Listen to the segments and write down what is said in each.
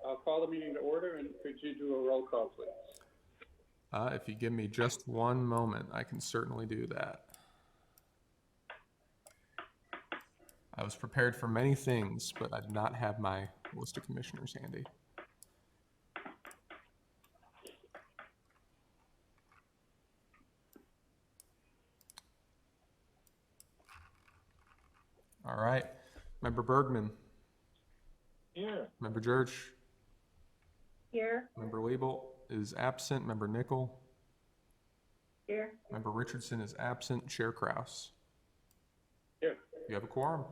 I'll call the meeting to order, and could you do a roll call, please? If you give me just one moment, I can certainly do that. I was prepared for many things, but I did not have my list of commissioners handy. All right. Member Bergman. Here. Member George. Here. Member Liebel is absent. Member Nickel. Here. Member Richardson is absent. Chair Kraus. Here. You have a quorum.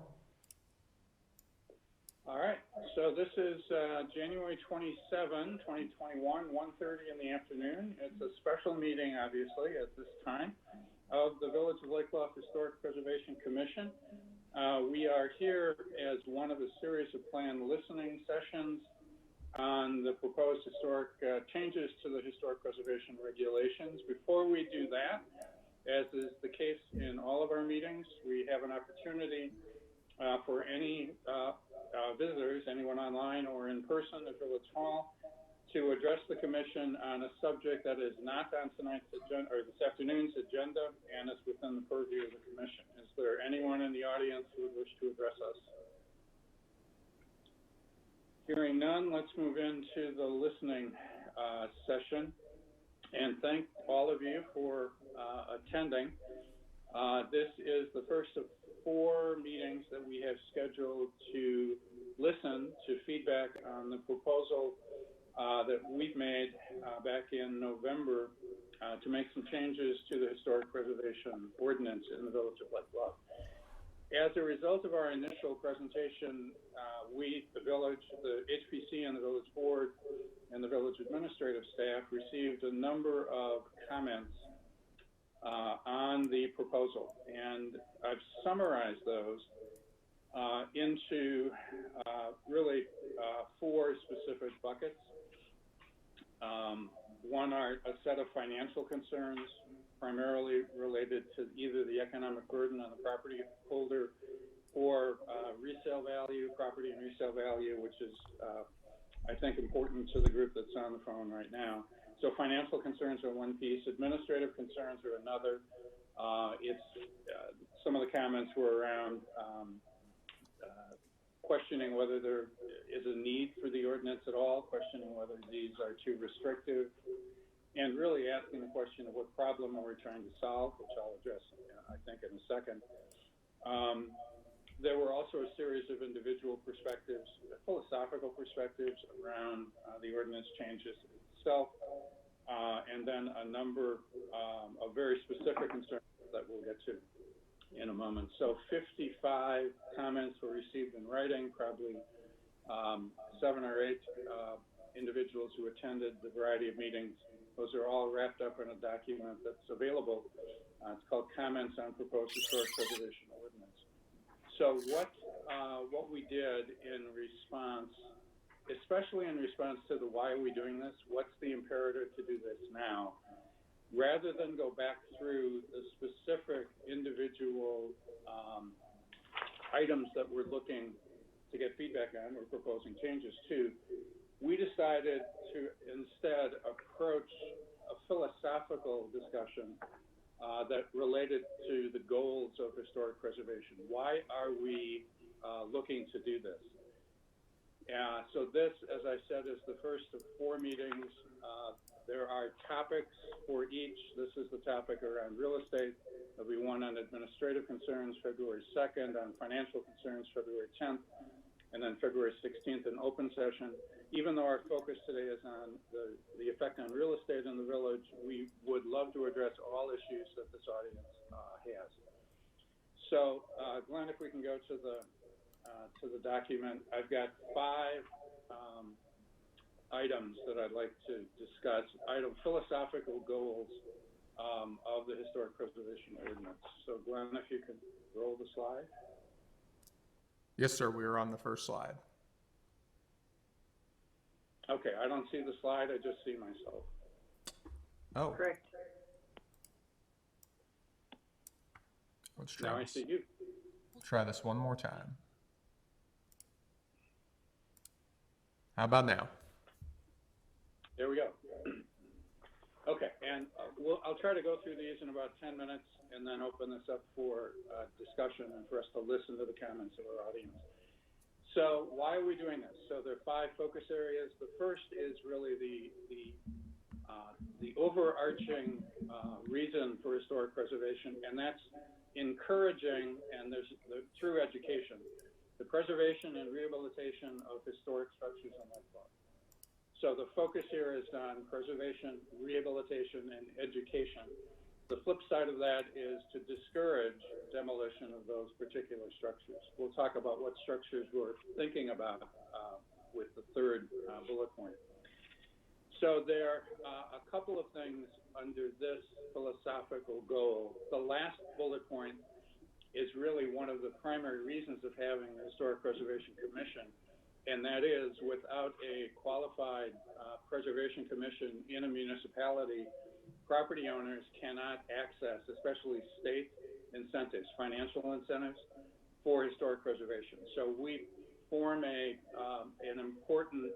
All right, so this is January 27, 2021, 1:30 in the afternoon. It's a special meeting, obviously, at this time of the Village of Lake Bluff Historic Preservation Commission. We are here as one of a series of planned listening sessions on the proposed historic changes to the historic preservation regulations. Before we do that, as is the case in all of our meetings, we have an opportunity for any visitors, anyone online or in person at Village Hall, to address the Commission on a subject that is not on tonight's agenda or this afternoon's agenda and is within the purview of the Commission. Is there anyone in the audience who would wish to address us? Hearing none, let's move into the listening session, and thank all of you for attending. This is the first of 4 meetings that we have scheduled to listen to feedback on the proposal that we've made back in November to make some changes to the historic preservation ordinance in the Village of Lake Bluff. As a result of our initial presentation, we, the village, the HPC and the village board and the village administrative staff received a number of comments on the proposal, and I've summarized those into really 4 specific buckets. One are a set of financial concerns, primarily related to either the economic burden on the property holder or resale value, property and resale value, which is, I think, important to the group that's on the phone right now. So financial concerns are one piece, administrative concerns are another. Some of the comments were around questioning whether there is a need for the ordinance at all, questioning whether these are too restrictive, and really asking the question of what problem are we trying to solve, which I'll address, I think, in a second. There were also a series of individual perspectives, philosophical perspectives around the ordinance changes itself, and then a number of very specific concerns that we'll get to in a moment. So 55 comments were received in writing, probably 7 or 8 individuals who attended the variety of meetings. Those are all wrapped up in a document that's available. It's called Comments on Proposed Historic Preservation Ordinance. So what we did in response, especially in response to the why are we doing this, what's the imperative to do this now, rather than go back through the specific individual items that we're looking to get feedback on, we're proposing changes to, we decided to instead approach a philosophical discussion that related to the goals of historic preservation. Why are we looking to do this? So this, as I said, is the first of 4 meetings. There are topics for each. This is the topic around real estate. There'll be one on administrative concerns, February 2nd, on financial concerns, February 10th, and then February 16th, an open session. Even though our focus today is on the effect on real estate in the village, we would love to address all issues that this audience has. So, Glenn, if we can go to the document, I've got 5 items that I'd like to discuss, philosophical goals of the Historic Preservation Ordinance. So, Glenn, if you could roll the slide. Yes, sir. We are on the first slide. Okay, I don't see the slide. I just see myself. Oh. Correct. Let's try Now this. I see you. We'll try this one more time. How about now? There we go. Okay, and I'll try to go through these in about 10 minutes and then open this up for discussion and for us to listen to the comments of our audience. So why are we doing this? So there are 5 focus areas. The first is really the overarching reason for historic preservation, and that's encouraging, and through education, the preservation and rehabilitation of historic structures on Lake Bluff. So the focus here is on preservation, rehabilitation, and education. The flip side of that is to discourage demolition of those particular structures. We'll talk about what structures we're thinking about with the third bullet point. So there are a couple of things under this philosophical goal. The last bullet point is really one of the primary reasons of having the Historic Preservation Commission, and that is without a qualified preservation commission in a municipality, property owners cannot access, especially state incentives, financial incentives for historic preservation. So we form an important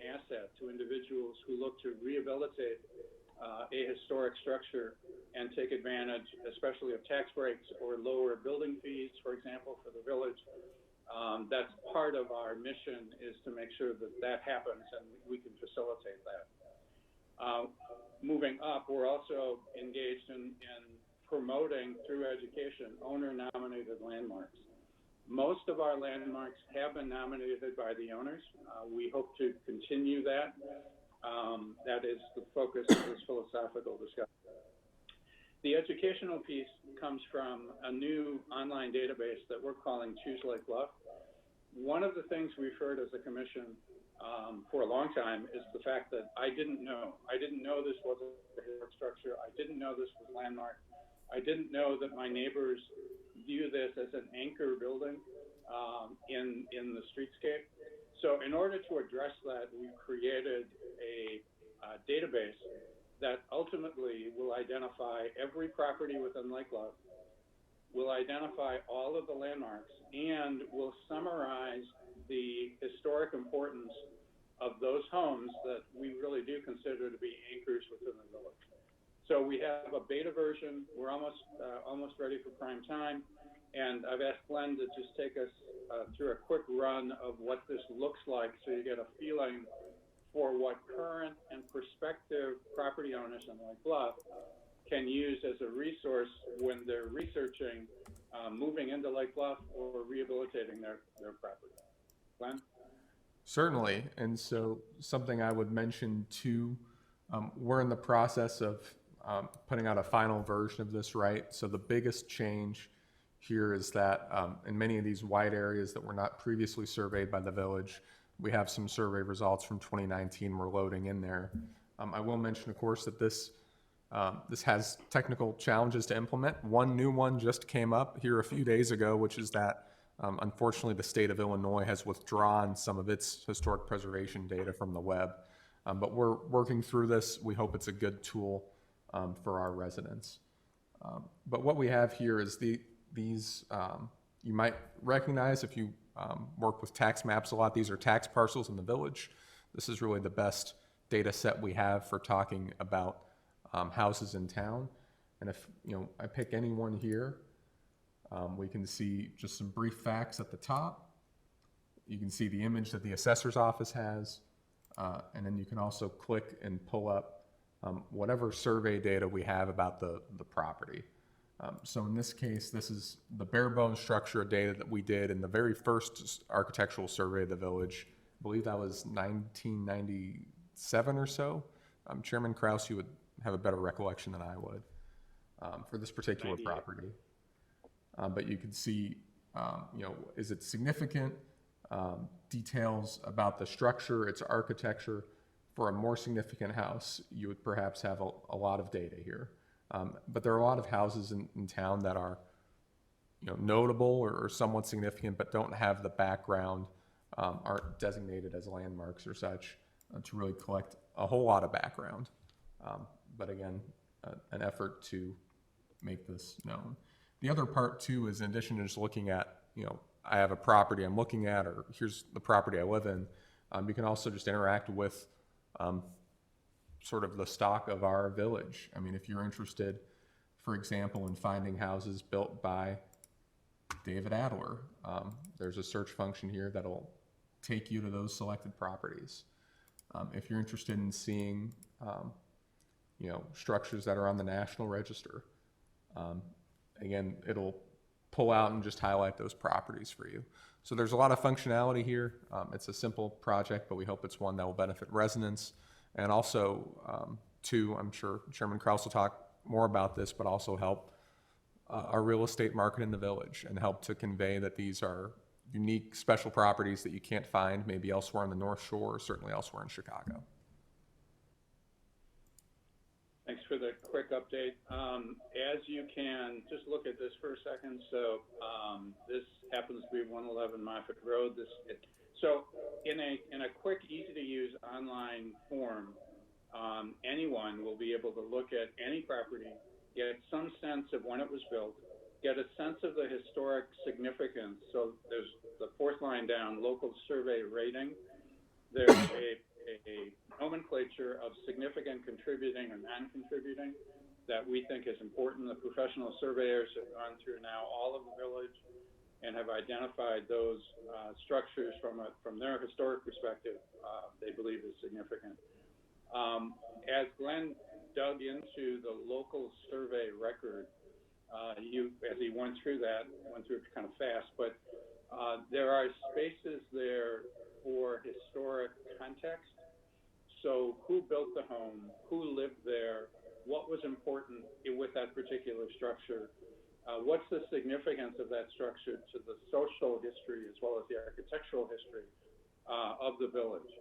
asset to individuals who look to rehabilitate a historic structure and take advantage, especially of tax breaks or lower building fees, for example, for the village. That's part of our mission, is to make sure that that happens and we can facilitate that. Moving up, we're also engaged in promoting through education owner-nominated landmarks. Most of our landmarks have been nominated by the owners. We hope to continue that. That is the focus of this philosophical discussion. The educational piece comes from a new online database that we're calling Choose Lake Bluff. One of the things we've heard as a commission for a long time is the fact that I didn't know this was a historic structure. I didn't know this was landmark. I didn't know that my neighbors view this as an anchor building in the streetscape. So in order to address that, we created a database that ultimately will identify every property within Lake Bluff, will identify all of the landmarks, and will summarize the historic importance of those homes that we really do consider to be anchors within the village. So we have a beta version. We're almost ready for prime time. And I've asked Glenn to just take us through a quick run of what this looks like so you get a feeling for what current and prospective property owners in Lake Bluff can use as a resource when they're researching moving into Lake Bluff or rehabilitating their property. Glenn? Certainly. And so something I would mention too, we're in the process of putting out a final version of this, right? So the biggest change here is that in many of these wide areas that were not previously surveyed by the village, we have some survey results from 2019 we're loading in there. I will mention, of course, that this has technical challenges to implement. One new one just came up here a few days ago, which is that unfortunately the state of Illinois has withdrawn some of its historic preservation data from the web. But we're working through this. We hope it's a good tool for our residents. But what we have here is these you might recognize if you work with tax maps a lot. These are tax parcels in the village. This is really the best data set we have for talking about houses in town. And if I pick any one here, we can see just some brief facts at the top. You can see the image that the assessor's office has, and then you can also click and pull up whatever survey data we have about the property. So in this case, this is the bare bones structure of data that we did in the very first architectural survey of the village. I believe that was 1997 or so. Chairman Kraus, you would have a better recollection than I would for this particular property. But you can see, is it significant? Details about the structure, its architecture. For a more significant house, you would perhaps have a lot of data here. But there are a lot of houses in town that are, notable or somewhat significant, but don't have the background, aren't designated as landmarks or such, to really collect a whole lot of background. But again, an effort to make this known. The other part too is, in addition to just looking at, I have a property I'm looking at, or here's the property I live in. You can also just interact with sort of the stock of our village. I mean, if you're interested, for example, in finding houses built by David Adler, there's a search function here that'll take you to those selected properties. If you're interested in seeing, structures that are on the National Register, again, it'll pull out and just highlight those properties for you. So there's a lot of functionality here. It's a simple project, but we hope it's one that will benefit residents. And also, I'm sure Chairman Kraus will talk more about this, but also help our real estate market in the village and help to convey that these are unique, special properties that you can't find maybe elsewhere on the North Shore or certainly elsewhere in Chicago. Thanks for the quick update. As you can just look at this for a second. So this happens to be 111 Moffett Road. So in a quick, easy to use online form, anyone will be able to look at any property, get some sense of when it was built, get a sense of the historic significance. So there's the fourth line down, local survey rating. There's a nomenclature of significant, contributing, or non-contributing that we think is important. The professional surveyors have gone through now all of the village and have identified those structures from their historic perspective they believe is significant. As Glenn dug into the local survey record, as he went through it kind of fast, but there are spaces there for historic context. So who built the home, who lived there, what was important with that particular structure, what's the significance of that structure to the social history as well as the architectural history of the village.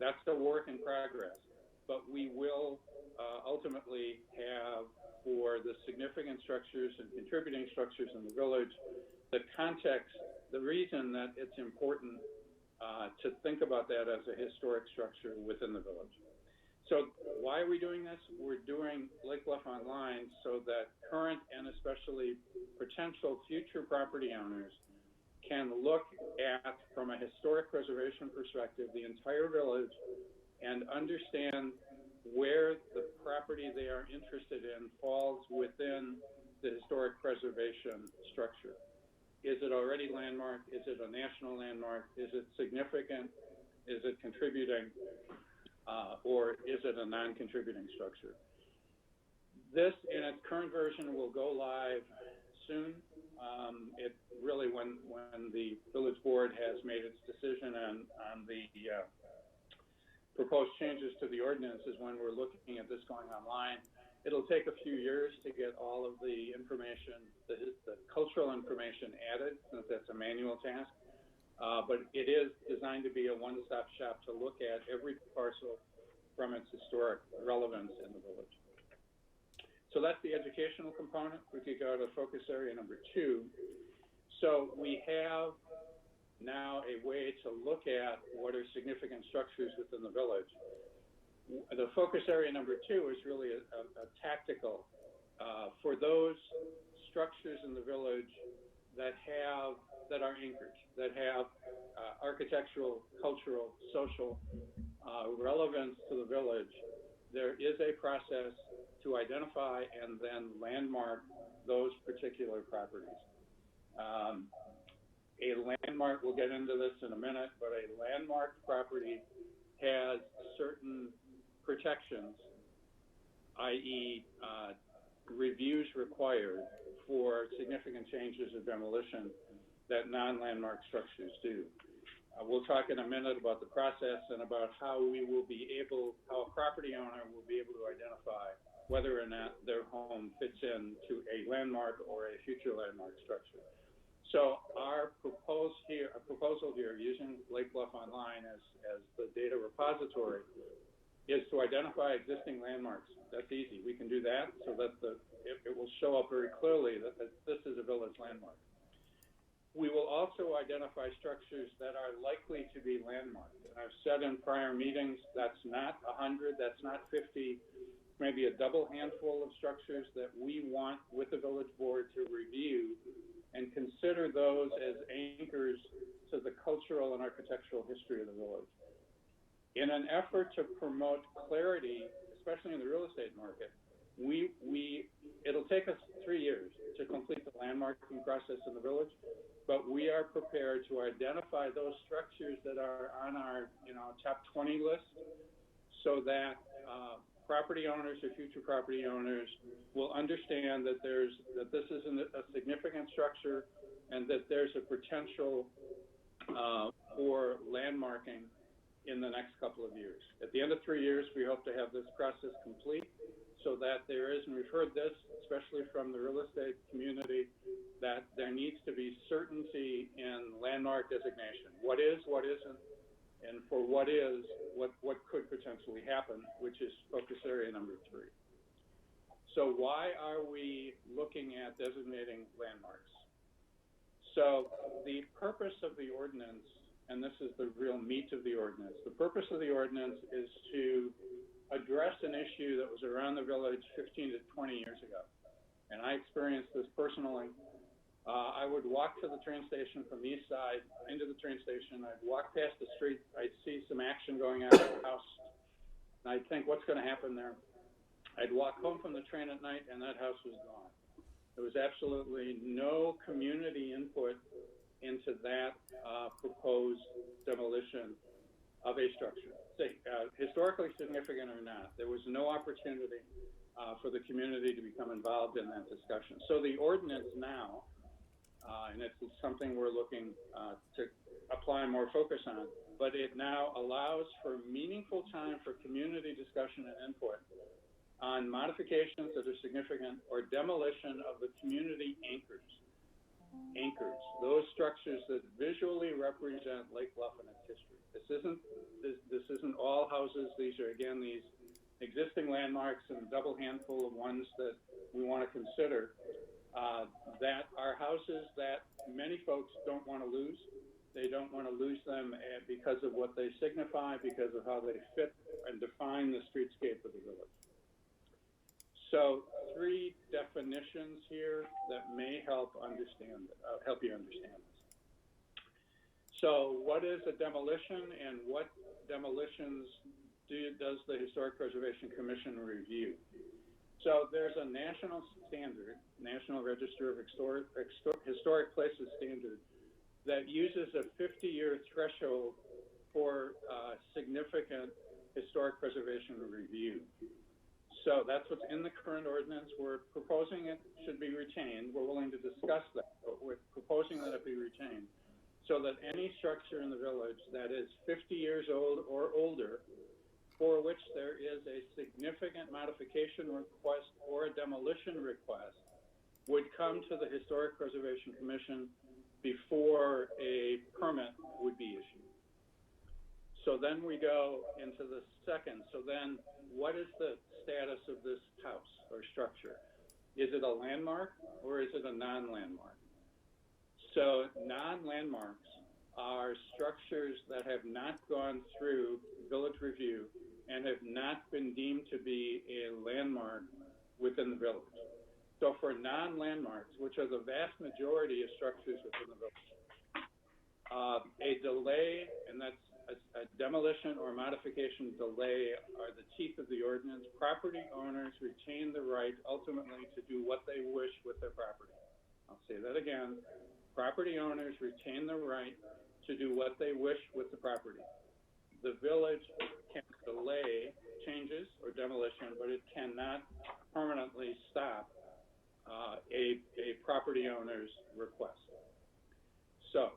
That's a work in progress, but we will ultimately have, for the significant structures and contributing structures in the village, the context, the reason that it's important to think about that as a historic structure within the village. So why are we doing this? We're doing Lake Bluff Online so that current and especially potential future property owners can look at, from a historic preservation perspective, the entire village and understand where the property they are interested in falls within the historic preservation structure. Is it already landmarked? Is it a national landmark? Is it significant? Is it contributing? Or is it a non-contributing structure? This, in its current version, will go live soon. It really, when the village board has made its decision on the proposed changes to the ordinance, is when we're looking at this going online. It'll take a few years to get all of the information, the cultural information added, since that's a manual task. But it is designed to be a one-stop shop to look at every parcel from its historic relevance in the village. So that's the educational component. We could go to focus area number 2. So we have now a way to look at what are significant structures within the village. The focus area number 2 is really a tactical for those structures in the village that are anchored, that have architectural, cultural, social relevance to the village. There is a process to identify and then landmark those particular properties. A landmark, we'll get into this in a minute, but a landmarked property has certain protections, i.e. Reviews required for significant changes or demolition that non-landmark structures do. We'll talk in a minute about the process and about how a property owner will be able to identify whether or not their home fits into a landmark or a future landmark structure. So our proposal here, using Lake Bluff Online as the data repository, is to identify existing landmarks. That's easy. We can do that so that it will show up very clearly that this is a village landmark. We will also identify structures that are likely to be landmarked. And I've said in prior meetings, that's not 100, that's not 50, maybe a double handful of structures that we want with the village board to review and consider those as anchors to the cultural and architectural history of the village. In an effort to promote clarity, especially in the real estate market, it'll take us 3 years to complete the landmarking process in the village, but we are prepared to identify those structures that are on our, top 20 list, so that property owners or future property owners will understand that this is a significant structure and that there's a potential for landmarking in the next couple of years. At the end of 3 years, we hope to have this process complete, so that there is, and we've heard this, especially from the real estate community, that there needs to be certainty in landmark designation. What is, what isn't, and for what is, what could potentially happen, which is focus area number 3. So why are we looking at designating landmarks? So the purpose of the ordinance, and this is the real meat of the ordinance, the purpose of the ordinance is to address an issue that was around the village 15 to 20 years ago. And I experienced this personally. I would walk to the train station from the east side into the train station. I'd walk past the street. I'd see some action going on at the house. And I'd think, what's going to happen there? I'd walk home from the train at night, and that house was gone. There was absolutely no community input into that proposed demolition of a structure, historically significant or not. There was no opportunity for the community to become involved in that discussion. So the ordinance now, and it's something we're looking to apply more focus on, but it now allows for meaningful time for community discussion and input on modifications that are significant or demolition of the community anchors, those structures that visually represent Lake Bluff and its history. This isn't all houses. These are, again, these existing landmarks and a double handful of ones that we want to consider that are houses that many folks don't want to lose. They don't want to lose them because of what they signify, because of how they fit and define the streetscape of the village. So 3 definitions here that may help you understand this. So what is a demolition, and what demolitions does the Historic Preservation Commission review? So there's a national standard, National Register of Historic Places standard, that uses a 50-year threshold for significant historic preservation review. So that's what's in the current ordinance. We're proposing it should be retained. We're willing to discuss that, but we're proposing that it be retained, so that any structure in the village that is 50 years old or older, for which there is a significant modification request or a demolition request, would come to the Historic Preservation Commission before a permit would be issued. So then we go into the second. So then what is the status of this house or structure? Is it a landmark or is it a non-landmark? So non-landmarks are structures that have not gone through village review and have not been deemed to be a landmark within the village. So for non-landmarks, which are the vast majority of structures within the village, a delay, and that's a demolition or modification delay, are the teeth of the ordinance. Property owners retain the right ultimately to do what they wish with their property. I'll say that again. Property owners retain the right to do what they wish with the property. The village can delay changes or demolition, but it cannot permanently stop a property owner's request. So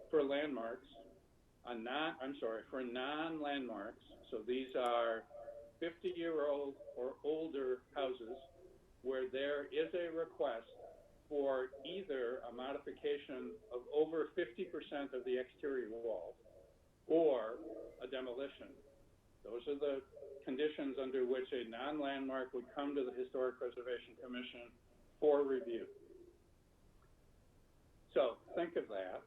for landmarks, for non-landmarks, so these are 50-year-old or older houses where there is a request for either a modification of over 50% of the exterior walls or a demolition. Those are the conditions under which a non-landmark would come to the Historic Preservation Commission for review. So think of that.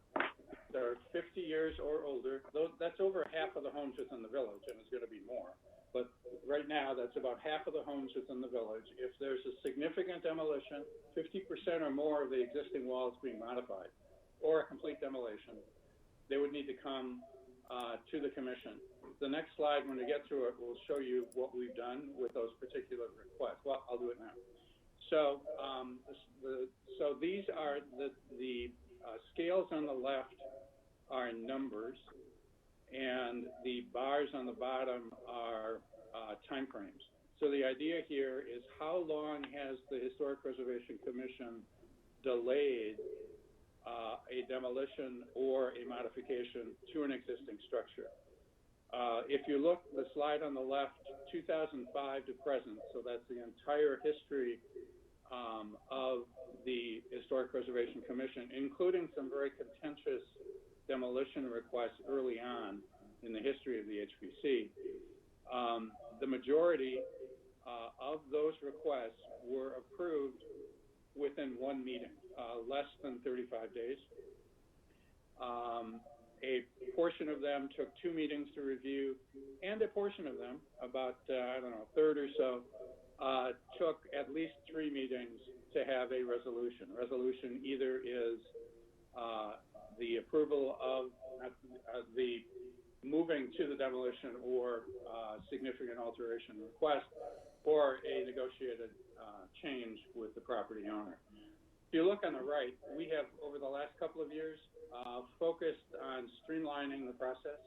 They're 50 years or older. That's over half of the homes within the village, and it's going to be more. But right now, that's about half of the homes within the village. If there's a significant demolition, 50% or more of the existing walls being modified, or a complete demolition, they would need to come to the commission. The next slide, when we get through it, will show you what we've done with those particular requests. Well, I'll do it now. So, so these are the scales on the left are numbers, and the bars on the bottom are time frames. So the idea here is how long has the Historic Preservation Commission delayed a demolition or a modification to an existing structure. If you look, the slide on the left, 2005 to present, so that's the entire history of the Historic Preservation Commission, including some very contentious demolition requests early on in the history of the HPC. The majority of those requests were approved within one meeting, less than 35 days. A portion of them took 2 meetings to review, and a portion of them, about, I don't know, a third or so, took at least 3 meetings to have a resolution. Resolution either is the approval of the moving to the demolition or significant alteration request, or a negotiated change with the property owner. If you look on the right, we have, over the last couple of years, focused on streamlining the process.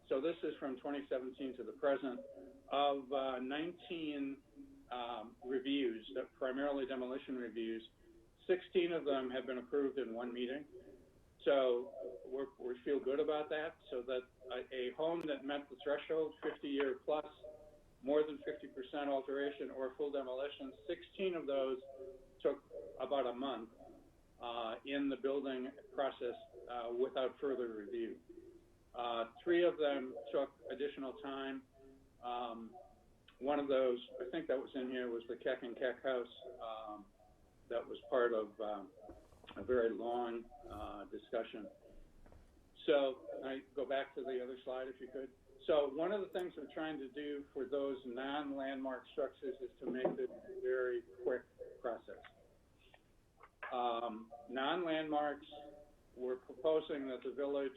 So this is from 2017 to the present. Of 19 reviews, primarily demolition reviews, 16 of them have been approved in one meeting. So we feel good about that, so that a home that met the threshold, 50-year plus, more than 50% alteration or full demolition, 16 of those took about a month in the building process without further review. 3 of them took additional time. One of those, I think that was in here, was the Keck and Keck house. That was part of a very long discussion. So I go back to the other slide if you could. So one of the things we're trying to do for those non-landmark structures is to make this a very quick process. Non-landmarks, we're proposing that the village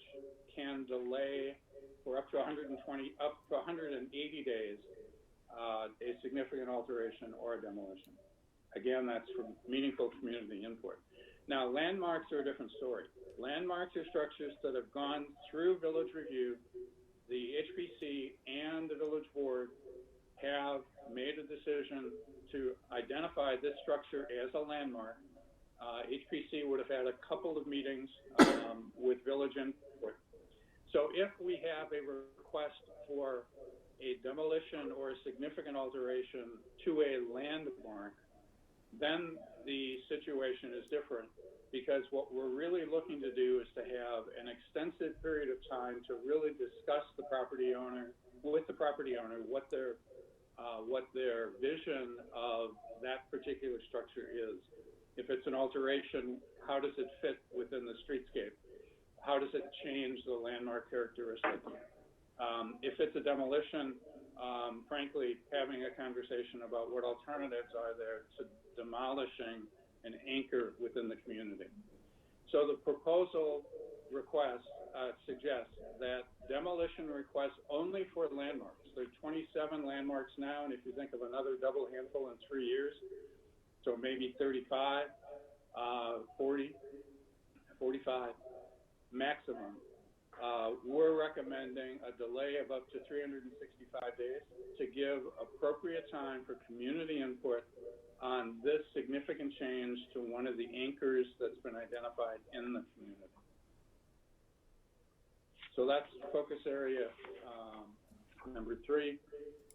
can delay for up to 180 days a significant alteration or a demolition. Again, that's for meaningful community input. Now, landmarks are a different story. Landmarks are structures that have gone through village review. The HPC and the village board have made a decision to identify this structure as a landmark. HPC would have had a couple of meetings with village input. So if we have a request for a demolition or a significant alteration to a landmark, then the situation is different, because what we're really looking to do is to have an extensive period of time to really discuss the property owner, with the property owner, what their vision of that particular structure is. If it's an alteration, how does it fit within the streetscape? How does it change the landmark characteristics? If it's a demolition, frankly, having a conversation about what alternatives are there to demolishing an anchor within the community. So the proposal request suggests that demolition requests only for landmarks. There are 27 landmarks now, and if you think of another double handful in 3 years, so maybe 35, 40, 45 maximum. We're recommending a delay of up to 365 days to give appropriate time for community input on this significant change to one of the anchors that's been identified in the community. So that's focus area number 3.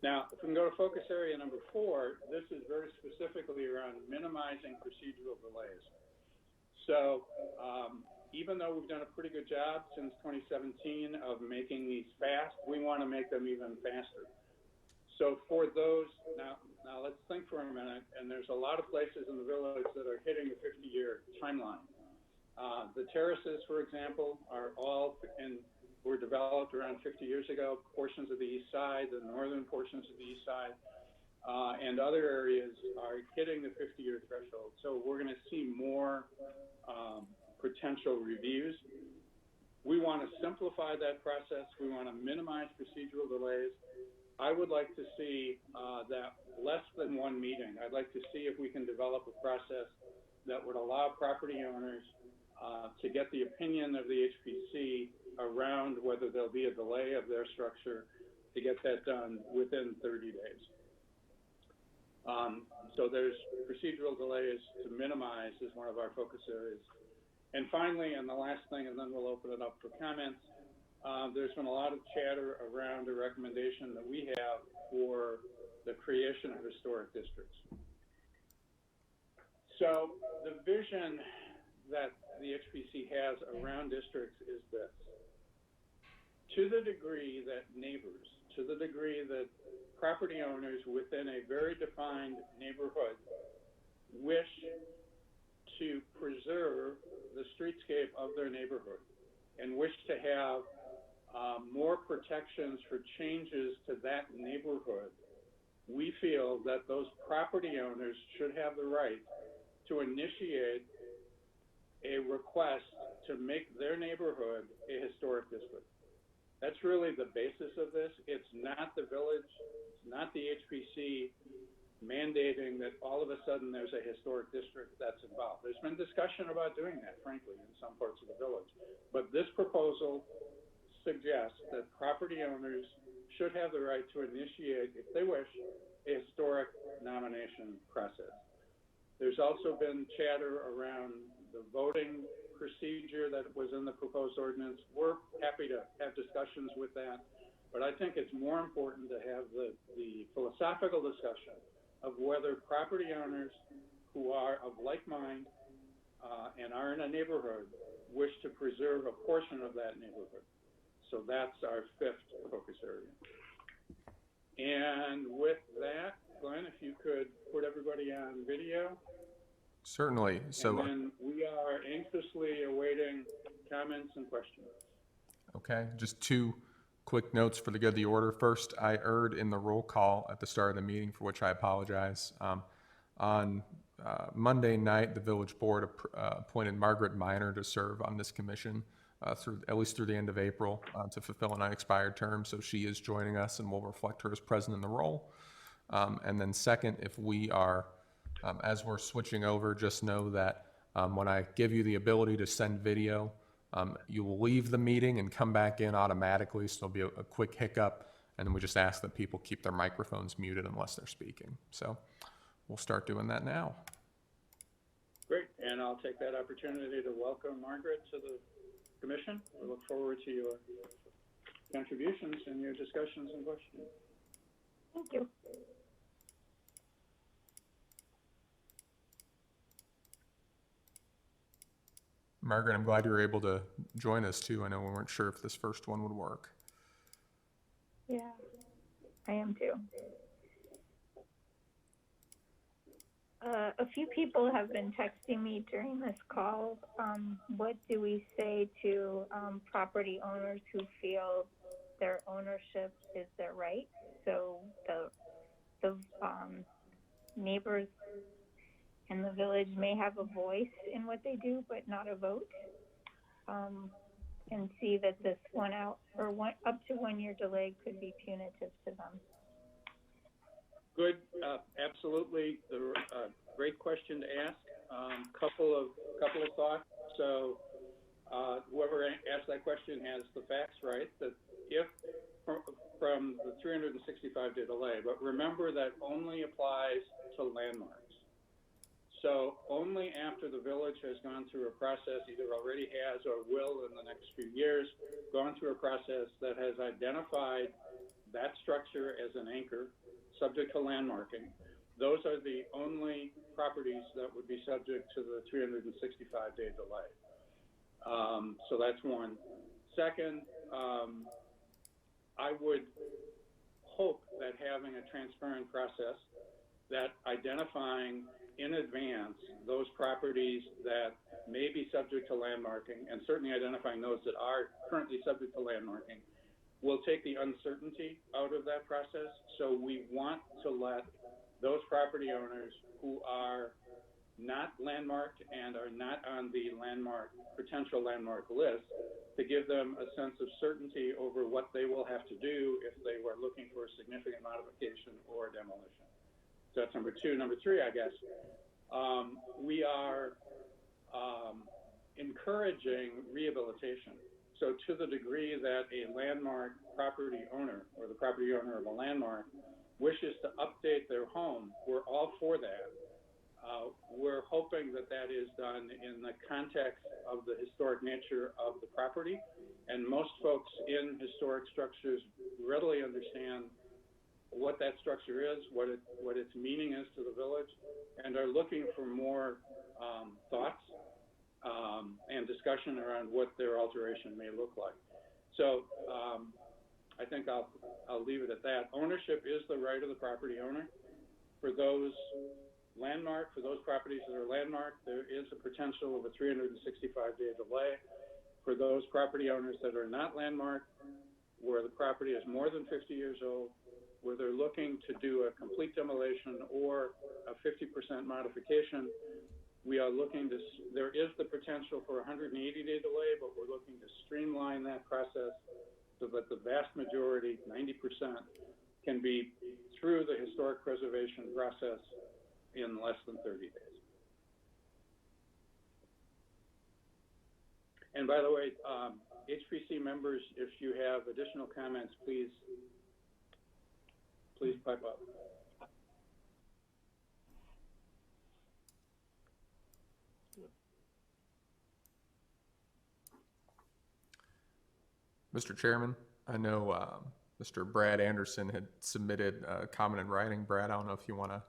Now, if we can go to focus area number 4, this is very specifically around minimizing procedural delays. So even though we've done a pretty good job since 2017 of making these fast, we want to make them even faster. So for those, now let's think for a minute, and there's a lot of places in the village that are hitting the 50-year timeline. The terraces, for example, are all in were developed around 50 years ago, portions of the east side, the northern portions of the east side, and other areas are hitting the 50-year threshold. So we're going to see more potential reviews. We want to simplify that process. We want to minimize procedural delays. I would like to see that less than one meeting. I'd like to see if we can develop a process that would allow property owners to get the opinion of the HPC around whether there'll be a delay of their structure to get that done within 30 days. So there's procedural delays to minimize is one of our focus areas. And finally, and the last thing, and then we'll open it up for comments, there's been a lot of chatter around a recommendation that we have for the creation of historic districts. So the vision that the HPC has around districts is this. To the degree that neighbors, to the degree that property owners within a very defined neighborhood wish to preserve the streetscape of their neighborhood and wish to have more protections for changes to that neighborhood, we feel that those property owners should have the right to initiate a request to make their neighborhood a historic district. That's really the basis of this. It's not the village, it's not the HPC mandating that all of a sudden there's a historic district that's involved. There's been discussion about doing that, frankly, in some parts of the village. But this proposal suggests that property owners should have the right to initiate, if they wish, a historic nomination process. There's also been chatter around the voting procedure that was in the proposed ordinance. We're happy to have discussions with that, but I think it's more important to have the philosophical discussion of whether property owners who are of like mind and are in a neighborhood wish to preserve a portion of that neighborhood. So that's our fifth focus area. And with that, Glenn, if you could put everybody on video. Certainly. So, and then we are anxiously awaiting comments and questions. okay, just two quick notes for the good of the order. First, I erred in the roll call at the start of the meeting, for which I apologize. On Monday night, the village board appointed Margaret Miner to serve on this commission at least through the end of April to fulfill an unexpired term. So she is joining us and will reflect her as present in the role. And then second, if we are, as we're switching over, just know that when I give you the ability to send video, you will leave the meeting and come back in automatically. So there'll be a quick hiccup, and then we just ask that people keep their microphones muted unless they're speaking. So we'll start doing that now. Great, and I'll take that opportunity to welcome Margaret to the commission. We look forward to your contributions and your discussions and questions. Thank you. Margaret, I'm glad you were able to join us too. I know we weren't sure if this first one would work. Yeah, I am too. A few people have been texting me during this call. What do we say to property owners who feel their ownership is their right? So the neighbors in the village may have a voice in what they do, but not a vote. And see that this up to 1 year delay could be punitive to them. Good, absolutely. Great question to ask. Couple of thoughts. So whoever asked that question has the facts right. That if from the 365-day delay, but remember that only applies to landmarks. So only after the village has gone through a process, either already has or will in the next few years, gone through a process that has identified that structure as an anchor, subject to landmarking, those are the only properties that would be subject to the 365-day delay. So that's one. Second, I would hope that having a transparent process, that identifying in advance those properties that may be subject to landmarking, and certainly identifying those that are currently subject to landmarking, will take the uncertainty out of that process. So we want to let those property owners who are not landmarked and are not on the potential landmark list, to give them a sense of certainty over what they will have to do if they were looking for a significant modification or demolition. So that's number two. Number three, I guess, we are encouraging rehabilitation. So to the degree that a landmark property owner or the property owner of a landmark wishes to update their home, we're all for that. We're hoping that that is done in the context of the historic nature of the property. And most folks in historic structures readily understand what that structure is, what its meaning is to the village, and are looking for more thoughts and discussion around what their alteration may look like. So I think I'll leave it at that. Ownership is the right of the property owner. For those properties that are landmarked, there is a potential of a 365-day delay. For those property owners that are not landmarked, where the property is more than 50 years old, where they're looking to do a complete demolition or a 50% modification, there is the potential for a 180-day delay, but we're looking to streamline that process so that the vast majority, 90%, can be through the historic preservation process in less than 30 days. And by the way, HPC members, if you have additional comments, please pipe up. Mr. Chairman, I know Mr. Brad Anderson had submitted a comment in writing. Brad, I don't know if you want to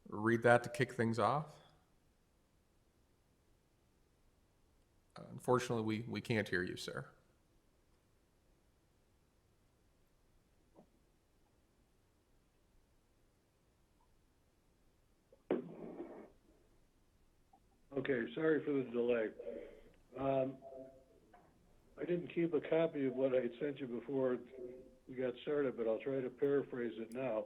read that to kick things off. Unfortunately, we can't hear you, sir. Okay, sorry for the delay. I didn't keep a copy of what I had sent you before we got started, but I'll try to paraphrase it now.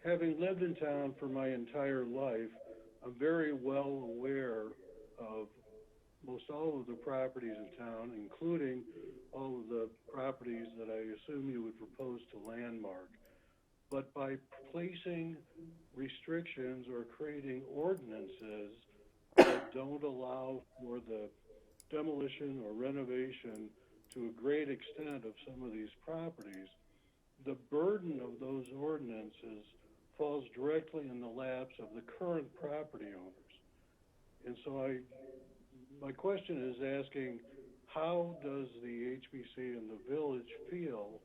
Having lived in town for my entire life, I'm very well aware of most all of the properties in town, including all of the properties that I assume you would propose to landmark. But by placing restrictions or creating ordinances that don't allow for the demolition or renovation to a great extent of some of these properties, the burden of those ordinances falls directly in the laps of the current property owners. And so my question is asking, how does the HPC and the village feel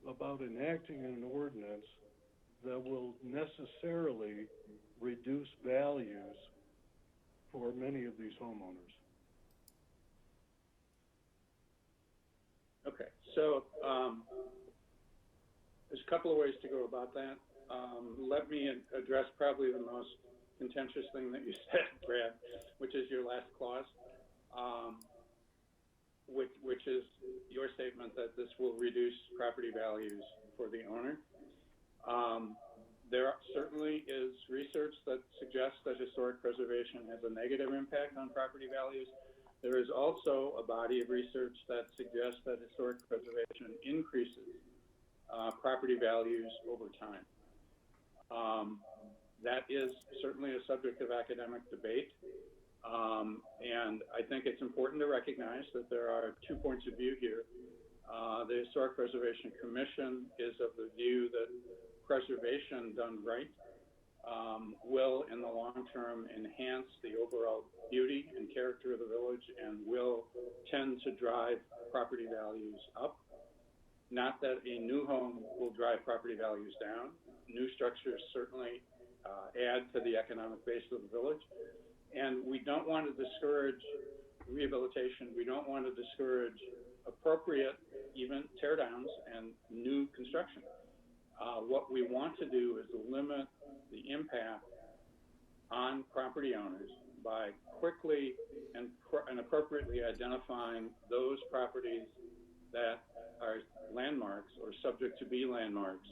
about enacting an ordinance that will necessarily reduce values for many of these homeowners? Okay, so there's a couple of ways to go about that. Let me address probably the most contentious thing that you said, Brad, which is your last clause, which is your statement that this will reduce property values for the owner. There certainly is research that suggests that historic preservation has a negative impact on property values. There is also a body of research that suggests that historic preservation increases property values over time. That is certainly a subject of academic debate. And I think it's important to recognize that there are 2 points of view here. The Historic Preservation Commission is of the view that preservation done right will, in the long term, enhance the overall beauty and character of the village and will tend to drive property values up. Not that a new home will drive property values down. New structures certainly add to the economic base of the village. And we don't want to discourage rehabilitation. We don't want to discourage appropriate, even tear downs and new construction. What we want to do is limit the impact on property owners by quickly and appropriately identifying those properties that are landmarks or subject to be landmarks,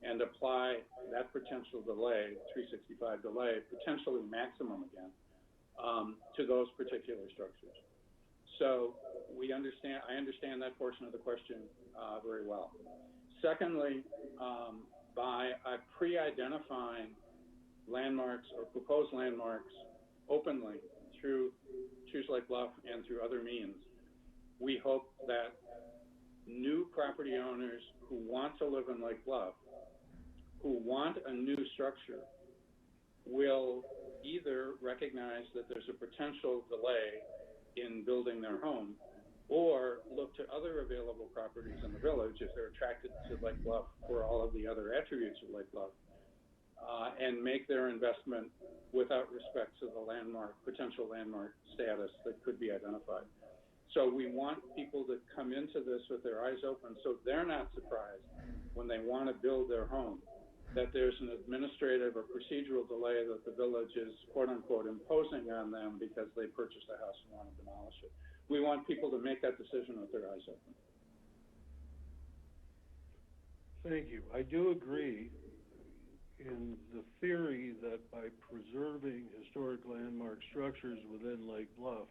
and apply that potential delay, 365 delay, potentially maximum again, to those particular structures. So I understand that portion of the question very well. Secondly, by pre-identifying landmarks or proposed landmarks openly through Choose Lake Bluff and through other means, we hope that new property owners who want to live in Lake Bluff, who want a new structure, will either recognize that there's a potential delay in building their home, or look to other available properties in the village if they're attracted to Lake Bluff for all of the other attributes of Lake Bluff, and make their investment without respect to the potential landmark status that could be identified. So we want people to come into this with their eyes open, so they're not surprised when they want to build their home that there's an administrative or procedural delay that the village is, quote unquote, imposing on them because they purchased a house and want to demolish it. We want people to make that decision with their eyes open. Thank you. I do agree in the theory that by preserving historic landmark structures within Lake Bluff,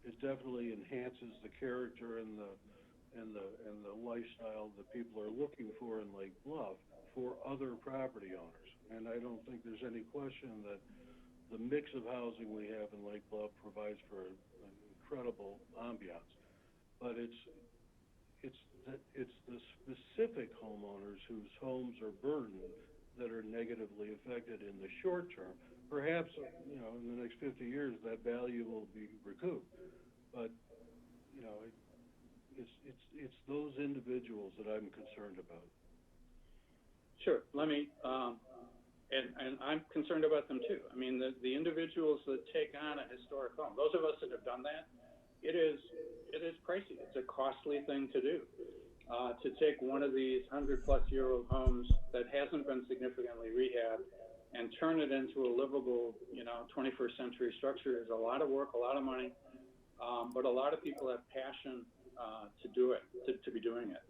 it definitely enhances the character and the lifestyle that people are looking for in Lake Bluff for other property owners. And I don't think there's any question that the mix of housing we have in Lake Bluff provides for an incredible ambiance. But it's the specific homeowners whose homes are burdened that are negatively affected in the short term. Perhaps, in the next 50 years, that value will be recouped. But, it's those individuals that I'm concerned about. Sure. Let me, and I'm concerned about them too. I mean, the individuals that take on a historic home, those of us that have done that, it is pricey. It's a costly thing to do. To take one of these 100-plus-year-old homes that hasn't been significantly rehabbed and turn it into a livable, 21st century structure is a lot of work, a lot of money, but a lot of people have passion to do it, to be doing it.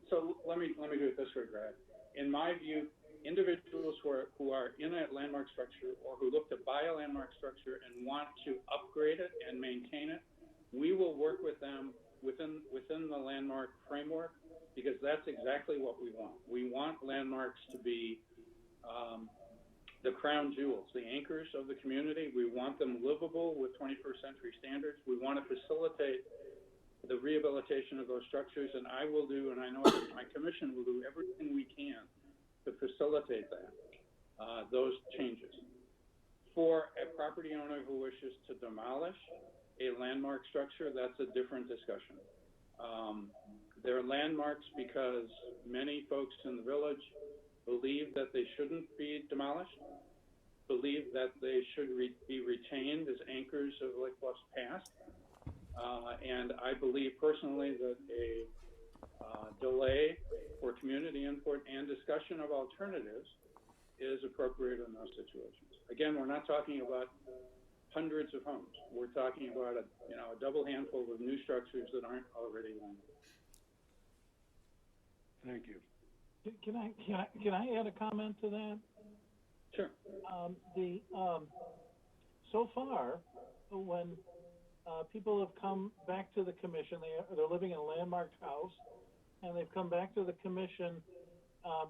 So let me do it this way, Brad. In my view, individuals who are in a landmark structure or who look to buy a landmark structure and want to upgrade it and maintain it, we will work with them within the landmark framework, because that's exactly what we want. We want landmarks to be the crown jewels, the anchors of the community. We want them livable with 21st century standards. We want to facilitate the rehabilitation of those structures, and I will do, and I know my commission will do everything we can to facilitate that, those changes. For a property owner who wishes to demolish a landmark structure, that's a different discussion. They're landmarks because many folks in the village believe that they shouldn't be demolished, believe that they should be retained as anchors of Lake Bluff's past. And I believe personally that a delay for community input and discussion of alternatives is appropriate in those situations. Again, we're not talking about hundreds of homes. We're talking about a double handful of new structures that aren't already landmarks. Thank you. Can I add a comment to that? Sure. So far, when people have come back to the commission, they're living in a landmarked house, and they've come back to the commission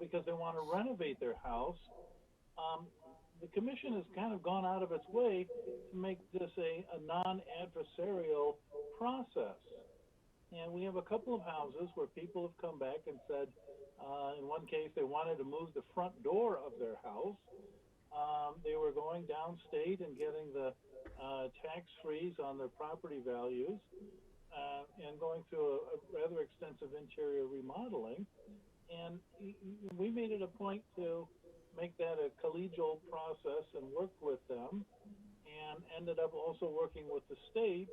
because they want to renovate their house. The commission has kind of gone out of its way to make this a non-adversarial process. And we have a couple of houses where people have come back and said, in one case, they wanted to move the front door of their house. They were going downstate and getting the tax freeze on their property values and going through a rather extensive interior remodeling. And we made it a point to make that a collegial process and work with them, and ended up also working with the state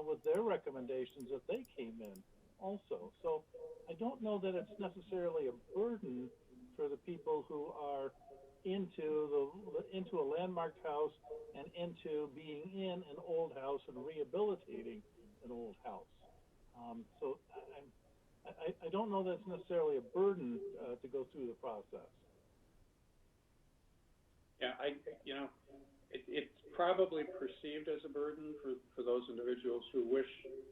with their recommendations that they came in also. So I don't know that it's necessarily a burden for the people who are into a landmarked house and into being in an old house and rehabilitating an old house. So I don't know that's necessarily a burden to go through the process. Yeah, it's probably perceived as a burden for those individuals who wish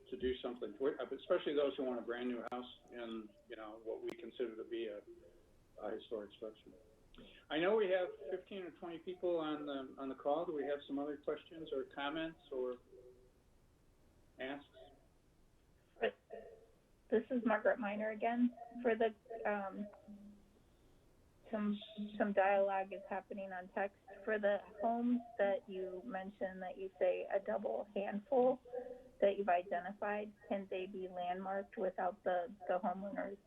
to do something, especially those who want a brand new house in, what we consider to be a historic structure. I know we have 15 or 20 people on the call. Do we have some other questions or comments or asks? This is Margaret Miner again. For the some dialogue is happening on text. For the homes that you mentioned that you say a double handful that you've identified, can they be landmarked without the homeowner's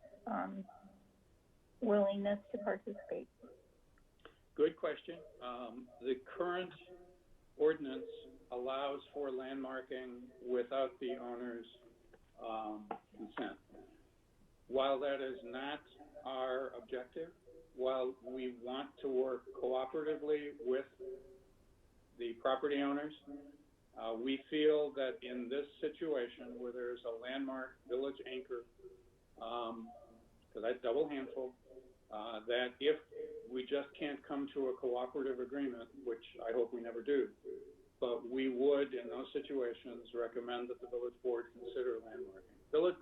willingness to participate? Good question. The current ordinance allows for landmarking without the owner's consent. While that is not our objective, while we want to work cooperatively with the property owners, we feel that in this situation where there's a landmark village anchor, so that double handful, that if we just can't come to a cooperative agreement, which I hope we never do, but we would in those situations recommend that the village board consider landmarking. The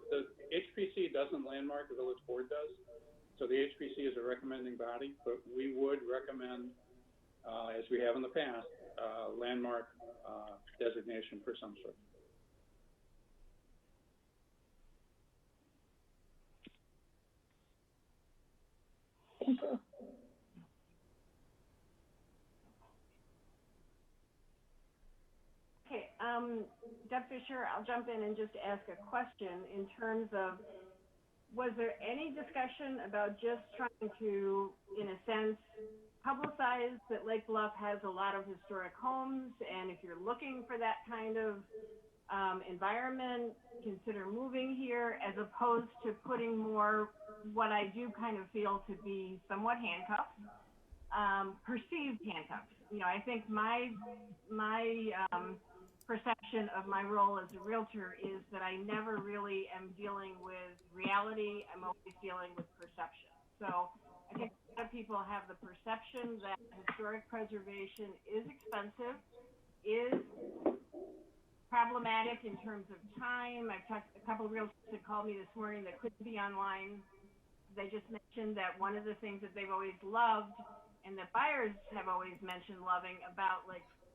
HPC doesn't landmark, the village board does. So the HPC is a recommending body, but we would recommend, as we have in the past, landmark designation for some sort. Thank you. Okay, Deb Fisher, I'll jump in and just ask a question in terms of, was there any discussion about just trying to, in a sense, publicize that Lake Bluff has a lot of historic homes, and if you're looking for that kind of environment, consider moving here, as opposed to putting more, what I do kind of feel to be somewhat handcuffs, perceived handcuffs. I think my perception of my role as a realtor is that I never really am dealing with reality. I'm always dealing with perception. So I think a lot of people have the perception that historic preservation is expensive, is problematic in terms of time. I've talked to a couple of realtors that called me this morning that couldn't be online. They just mentioned that one of the things that they've always loved and that buyers have always mentioned loving about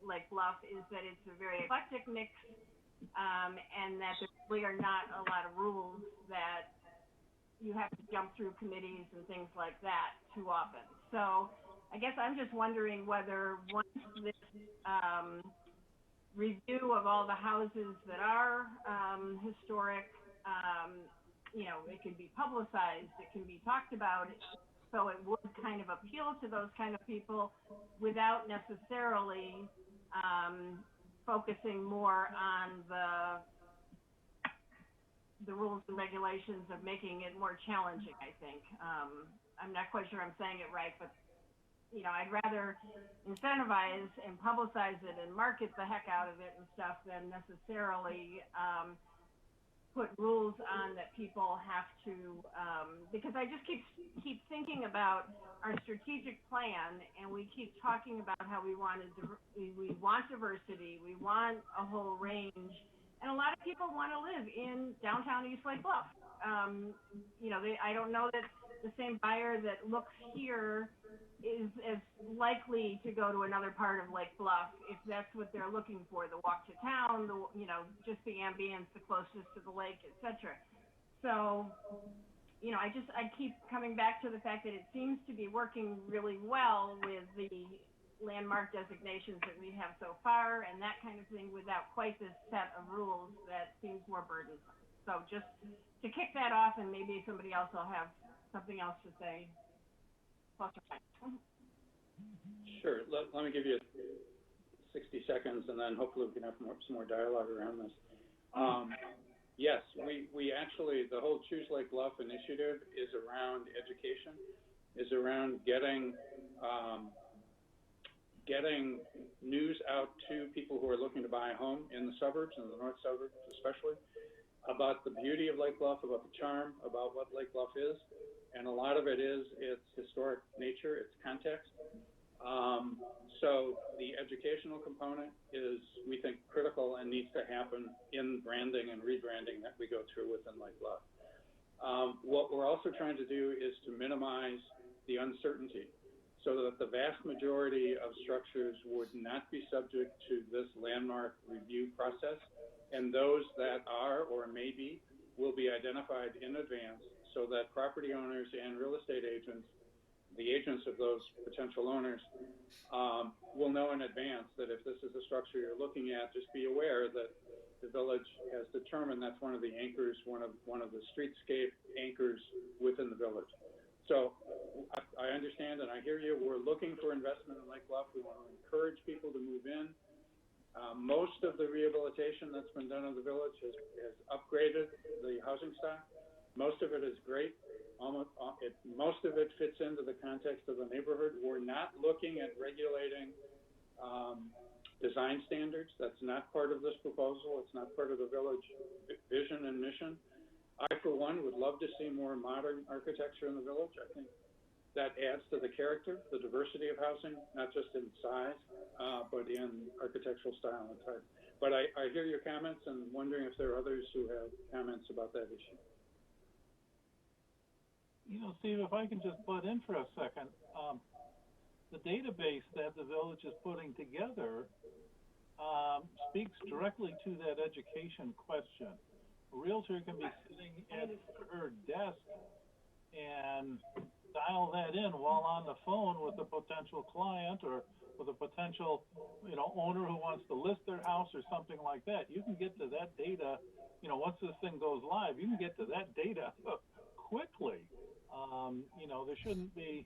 Lake Bluff is that it's a very eclectic mix, and that there really are not a lot of rules that you have to jump through committees and things like that too often. So I guess I'm just wondering whether once this review of all the houses that are historic, it can be publicized, it can be talked about, so it would kind of appeal to those kind of people without necessarily focusing more on the rules and regulations of making it more challenging, I think. I'm not quite sure I'm saying it right, but I'd rather incentivize and publicize it and market the heck out of it and stuff than necessarily put rules on that people have to, because I just keep thinking about our strategic plan, and we keep talking about how we want diversity, we want a whole range, and a lot of people want to live in downtown East Lake Bluff. I don't know that the same buyer that looks here is as likely to go to another part of Lake Bluff if that's what they're looking for, the walk to town, just the ambience, the closest to the lake, etc. So, I keep coming back to the fact that it seems to be working really well with the landmark designations that we have so far and that kind of thing without quite this set of rules that seems more burdensome. So just to kick that off, and maybe somebody else will have something else to say. Sure. Let me give you 60 seconds, and then hopefully we can have some more dialogue around this. Yes, we actually, the whole Choose Lake Bluff initiative is around education. is around getting news out to people who are looking to buy a home in the suburbs, in the north suburbs especially, about the beauty of Lake Bluff, about the charm, about what Lake Bluff is. And a lot of it is its historic nature, its context. So the educational component is, we think, critical and needs to happen in branding and rebranding that we go through within Lake Bluff. What we're also trying to do is to minimize the uncertainty so that the vast majority of structures would not be subject to this landmark review process, and those that are or may be will be identified in advance so that property owners and real estate agents, the agents of those potential owners, will know in advance that if this is a structure you're looking at, just be aware that the village has determined that's one of the anchors, one of the streetscape anchors within the village. So I understand and I hear you. We're looking for investment in Lake Bluff. We want to encourage people to move in. Most of the rehabilitation that's been done in the village has upgraded the housing stock. Most of it is great. Most of it fits into the context of the neighborhood. We're not looking at regulating design standards. That's not part of this proposal. It's not part of the village vision and mission. I, for one, would love to see more modern architecture in the village. I think that adds to the character, the diversity of housing, not just in size, but in architectural style and type. But I hear your comments and wondering if there are others who have comments about that issue. You know, Steve, if I can just butt in for a second, the database that the village is putting together speaks directly to that education question. A realtor can be sitting at her desk and dial that in while on the phone with a potential client or with a potential, owner who wants to list their house or something like that. You can get to that data, once this thing goes live, you can get to that data quickly. There shouldn't be,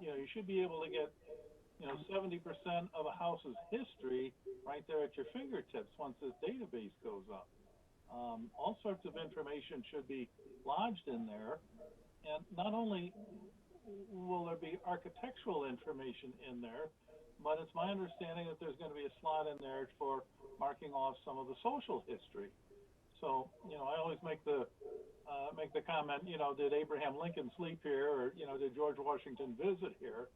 you should be able to get, 70% of a house's history right there at your fingertips once this database goes up. All sorts of information should be lodged in there. And not only will there be architectural information in there, but it's my understanding that there's going to be a slot in there for marking off some of the social history. So, I always make the comment, did Abraham Lincoln sleep here, or, did George Washington visit here?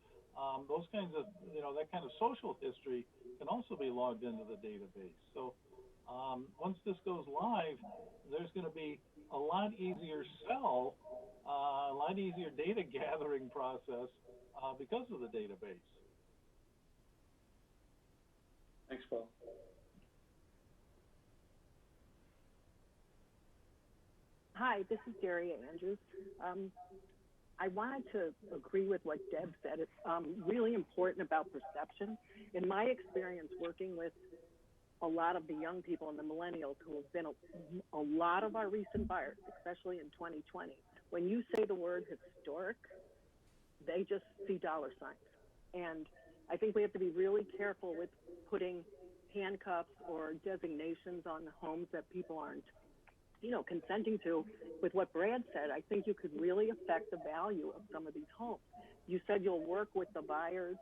Those kinds of, that kind of social history can also be logged into the database. So once this goes live, there's going to be a lot easier sell, a lot easier data gathering process because of the database. Thanks, Paul. Hi, this is Gary Andrews. I wanted to agree with what Deb said. It's really important about perception. In my experience working with a lot of the young people and the millennials who have been a lot of our recent buyers, especially in 2020, when you say the word historic, they just see dollar signs. And I think we have to be really careful with putting handcuffs or designations on the homes that people aren't consenting to. With what Brad said, I think you could really affect the value of some of these homes. You said you'll work with the buyers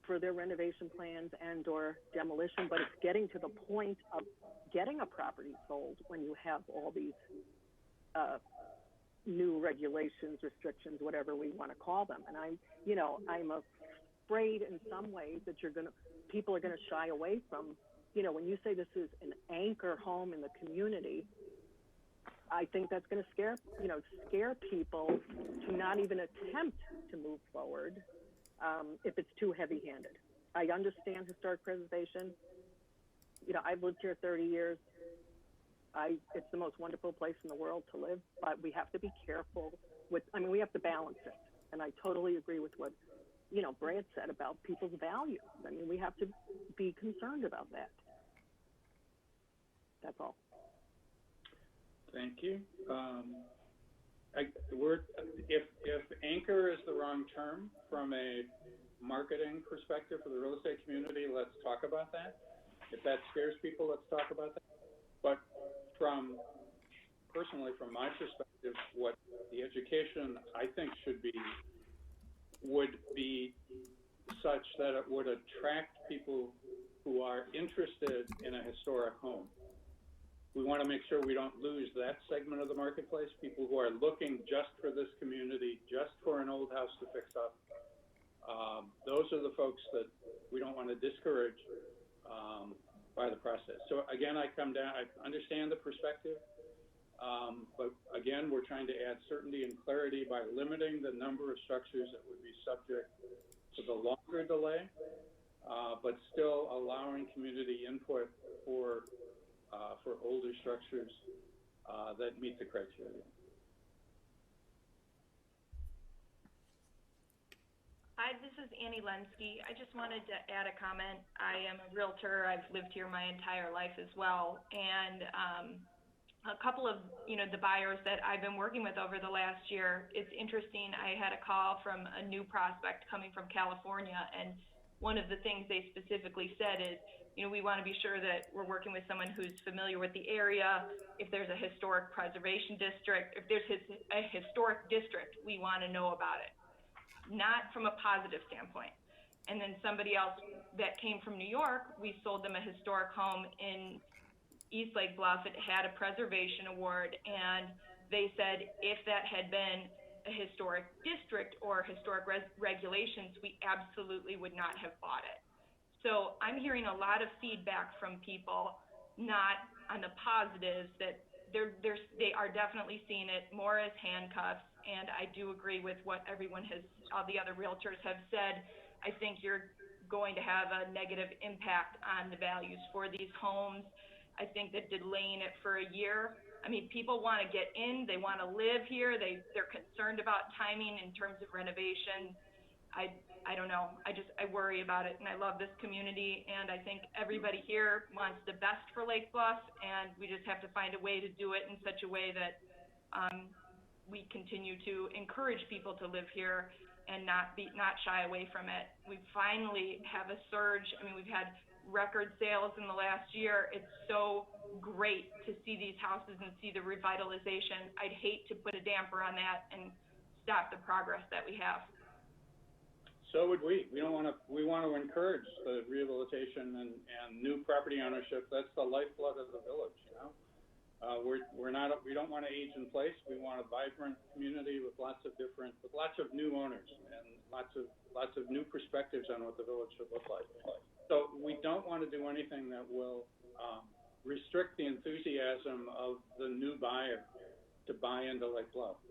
for their renovation plans and or demolition, but it's getting to the point of getting a property sold when you have all these new regulations, restrictions, whatever we want to call them. And I'm afraid in some ways that people are going to shy away from, when you say this is an anchor home in the community, I think that's going to scare people to not even attempt to move forward if it's too heavy-handed. I understand historic preservation. I've lived here 30 years. It's the most wonderful place in the world to live, but we have to be careful we have to balance it. And I totally agree with what, Brad said about people's values. We have to be concerned about that. That's all. Thank you. If anchor is the wrong term from a marketing perspective for the real estate community, let's talk about that. If that scares people, let's talk about that. But from personally, from my perspective, what the education I think would be such that it would attract people who are interested in a historic home. We want to make sure we don't lose that segment of the marketplace, people who are looking just for this community, just for an old house to fix up. Those are the folks that we don't want to discourage by the process. So again, I understand the perspective, but again, we're trying to add certainty and clarity by limiting the number of structures that would be subject to the longer delay, but still allowing community input for older structures that meet the criteria. Hi, this is Annie Lenski. I just wanted to add a comment. I am a realtor. I've lived here my entire life as well. And a couple of, the buyers that I've been working with over the last year, it's interesting. I had a call from a new prospect coming from California, and one of the things they specifically said is, we want to be sure that we're working with someone who's familiar with the area. If there's a historic preservation district, if there's a historic district, we want to know about it. Not from a positive standpoint. And then somebody else that came from New York, we sold them a historic home in East Lake Bluff. It had a preservation award, and they said if that had been a historic district or historic regulations, we absolutely would not have bought it. So I'm hearing a lot of feedback from people, not on the positives, that they are definitely seeing it more as handcuffs. And I do agree with what all the other realtors have said. I think you're going to have a negative impact on the values for these homes. I think that delaying it for a year, people want to get in, they want to live here, they're concerned about timing in terms of renovation. I don't know. I worry about it, and I love this community, and I think everybody here wants the best for Lake Bluff, and we just have to find a way to do it in such a way that we continue to encourage people to live here and not shy away from it. We finally have a surge. We've had record sales in the last year. It's so great to see these houses and see the revitalization. I'd hate to put a damper on that and stop the progress that we have. So would we. We want to encourage the rehabilitation and new property ownership. That's the lifeblood of the village, We don't want to age in place. We want a vibrant community with lots of new owners and lots of new perspectives on what the village should look like. So we don't want to do anything that will restrict the enthusiasm of the new buyer to buy into Lake Bluff.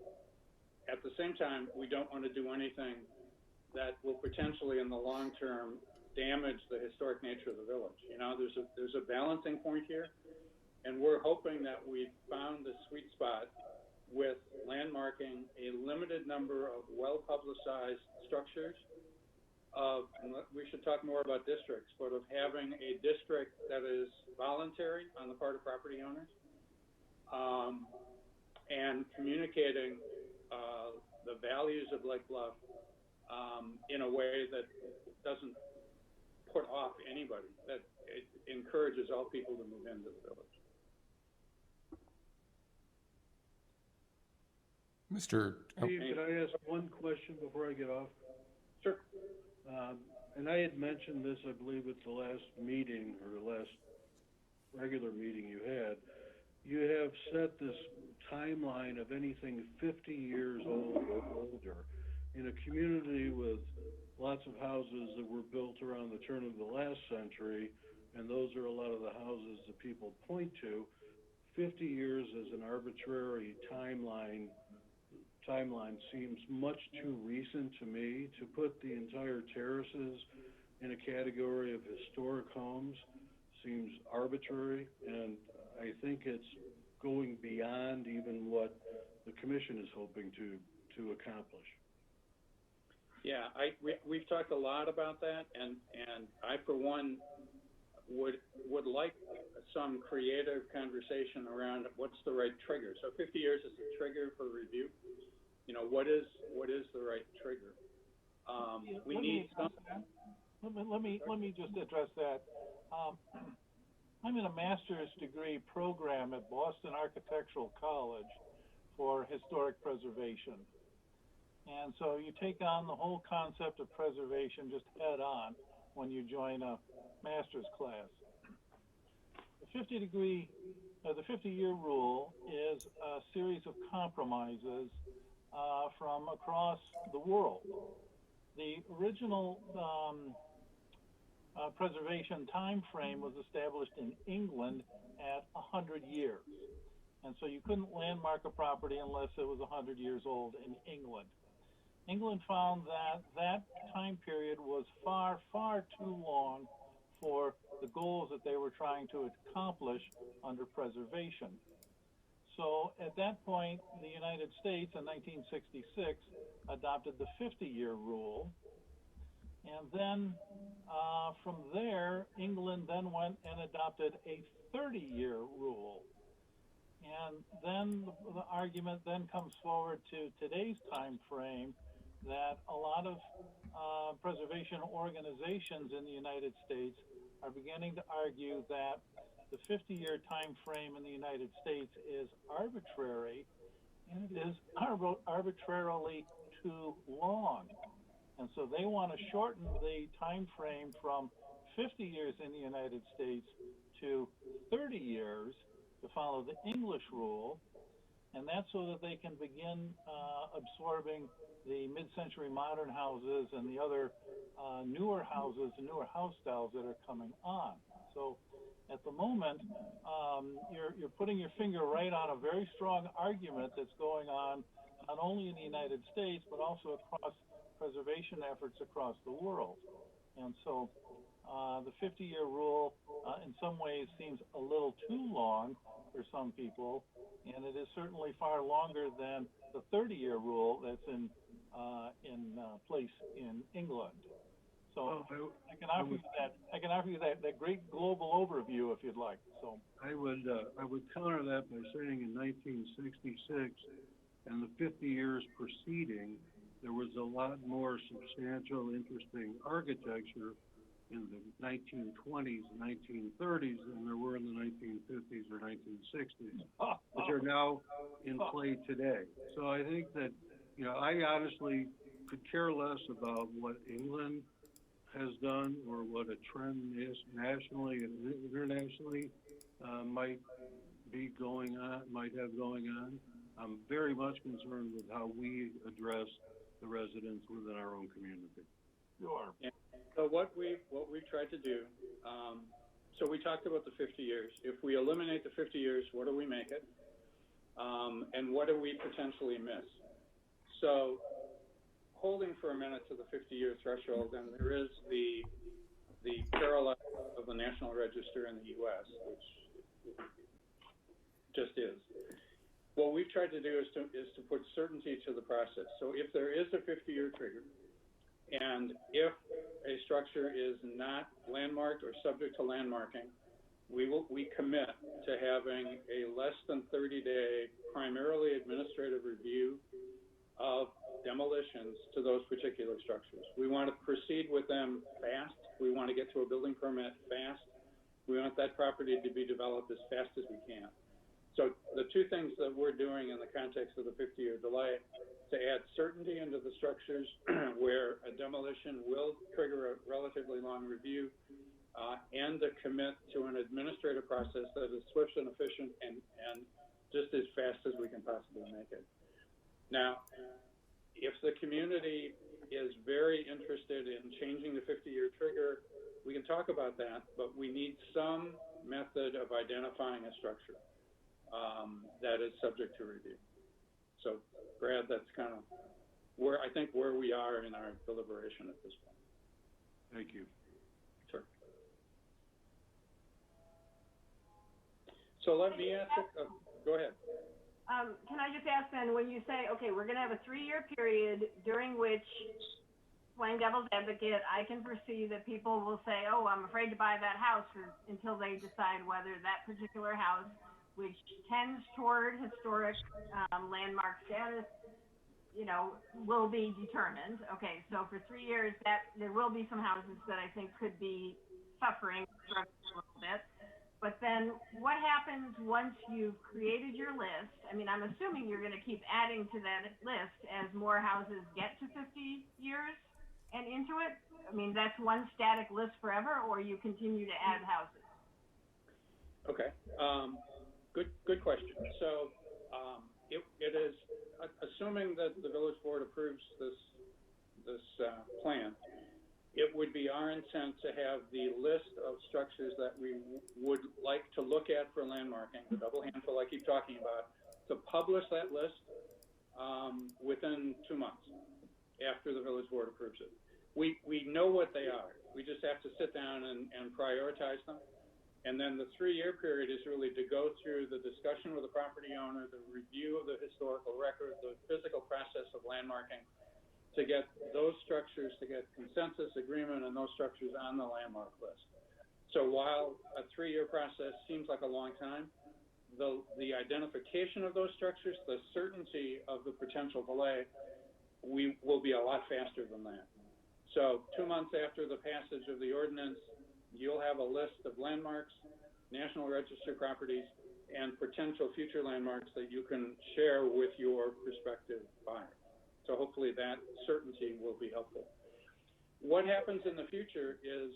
At the same time, we don't want to do anything that will potentially, in the long term, damage the historic nature of the village. There's a balancing point here, and we're hoping that we've found the sweet spot with landmarking a limited number of well-publicized structures. And we should talk more about districts, but of having a district that is voluntary on the part of property owners, and communicating the values of Lake Bluff in a way that doesn't put off anybody, that it encourages all people to move into the village. Steve, can I ask one question before I get off? Sure. And I had mentioned this, I believe, at the last meeting or the last regular meeting you had. You have set this timeline of anything 50 years old or older in a community with lots of houses that were built around the turn of the last century, and those are a lot of the houses that people point to. 50 years as an arbitrary timeline seems much too recent to me. To put the entire terraces in a category of historic homes seems arbitrary, and I think it's going beyond even what the commission is hoping to accomplish. Yeah, we've talked a lot about that, and I, for one, would like some creative conversation around what's the right trigger. So 50 years is a trigger for review. What is the right trigger? We need some. Let me just address that. I'm in a master's degree program at Boston Architectural College for historic preservation. And so you take on the whole concept of preservation just head on when you join a master's class. The 50-year rule is a series of compromises from across the world. The original preservation time frame was established in England at 100 years. And so you couldn't landmark a property unless it was 100 years old in England. England found that that time period was far, far too long for the goals that they were trying to accomplish under preservation. So at that point, the United States in 1966 adopted the 50-year rule. And then from there, England then went and adopted a 30-year rule. And then the argument then comes forward to today's time frame that a lot of preservation organizations in the United States are beginning to argue that the 50-year time frame in the United States is arbitrary, and it is arbitrarily too long. And so they want to shorten the time frame from 50 years in the United States to 30 years to follow the English rule, and that's so that they can begin absorbing the mid-century modern houses and the other newer houses and newer house styles that are coming on. So at the moment, you're putting your finger right on a very strong argument that's going on not only in the United States, but also across preservation efforts across the world. And so the 50-year rule in some ways seems a little too long for some people, and it is certainly far longer than the 30-year rule that's in place in England. So I can offer you that great global overview if you'd like. So I would counter that by saying in 1966 and the 50 years preceding, there was a lot more substantial, interesting architecture in the 1920s and 1930s than there were in the 1950s or 1960s, which are now in play today. So I think that, I honestly could care less about what England has done or what a trend is nationally and internationally might have going on. I'm very much concerned with how we address the residents within our own community. sure. And so what we've tried to do, so we talked about the 50 years. If we eliminate the 50 years, what do we make it? And what do we potentially miss? So holding for a minute to the 50-year threshold, and there is the parallel of the National Register in the U.S., which just is. What we've tried to do is to put certainty to the process. So if there is a 50-year trigger, and if a structure is not landmarked or subject to landmarking, we commit to having a less than 30-day, primarily administrative review of demolitions to those particular structures. We want to proceed with them fast. We want to get to a building permit fast. We want that property to be developed as fast as we can. So the two things that we're doing in the context of the 50-year delay, to add certainty into the structures where a demolition will trigger a relatively long review, and to commit to an administrative process that is swift and efficient and just as fast as we can possibly make it. Now, if the community is very interested in changing the 50-year trigger, we can talk about that, but we need some method of identifying a structure that is subject to review. So, Brad, that's kind of where we are in our deliberation at this point. Thank you. Sure. So let me ask go ahead. Can I just ask then, when you say, okay, we're going to have a 3-year period during which, playing devil's advocate, I can foresee that people will say, oh, I'm afraid to buy that house until they decide whether that particular house, which tends toward historic landmark status, will be determined. Okay, so for 3 years, that there will be some houses that I think could be suffering a little bit. But then what happens once you've created your list? I mean, I'm assuming you're going to keep adding to that list as more houses get to 50 years and into it. I mean, that's one static list forever, or you continue to add houses? Okay, good question. So it is, assuming that the village board approves this plan, it would be our intent to have the list of structures that we would like to look at for landmarking, the double handful I keep talking about, to publish that list within 2 months after the village board approves it. We know what they are. We just have to sit down and prioritize them. And then the 3-year period is really to go through the discussion with the property owner, the review of the historical record, the physical process of landmarking, to get those structures, to get consensus agreement on those structures on the landmark list. So while a 3-year process seems like a long time, the identification of those structures, the certainty of the potential delay, we will be a lot faster than that. So 2 months after the passage of the ordinance, you'll have a list of landmarks, National Register properties, and potential future landmarks that you can share with your prospective buyer. So hopefully that certainty will be helpful. What happens in the future is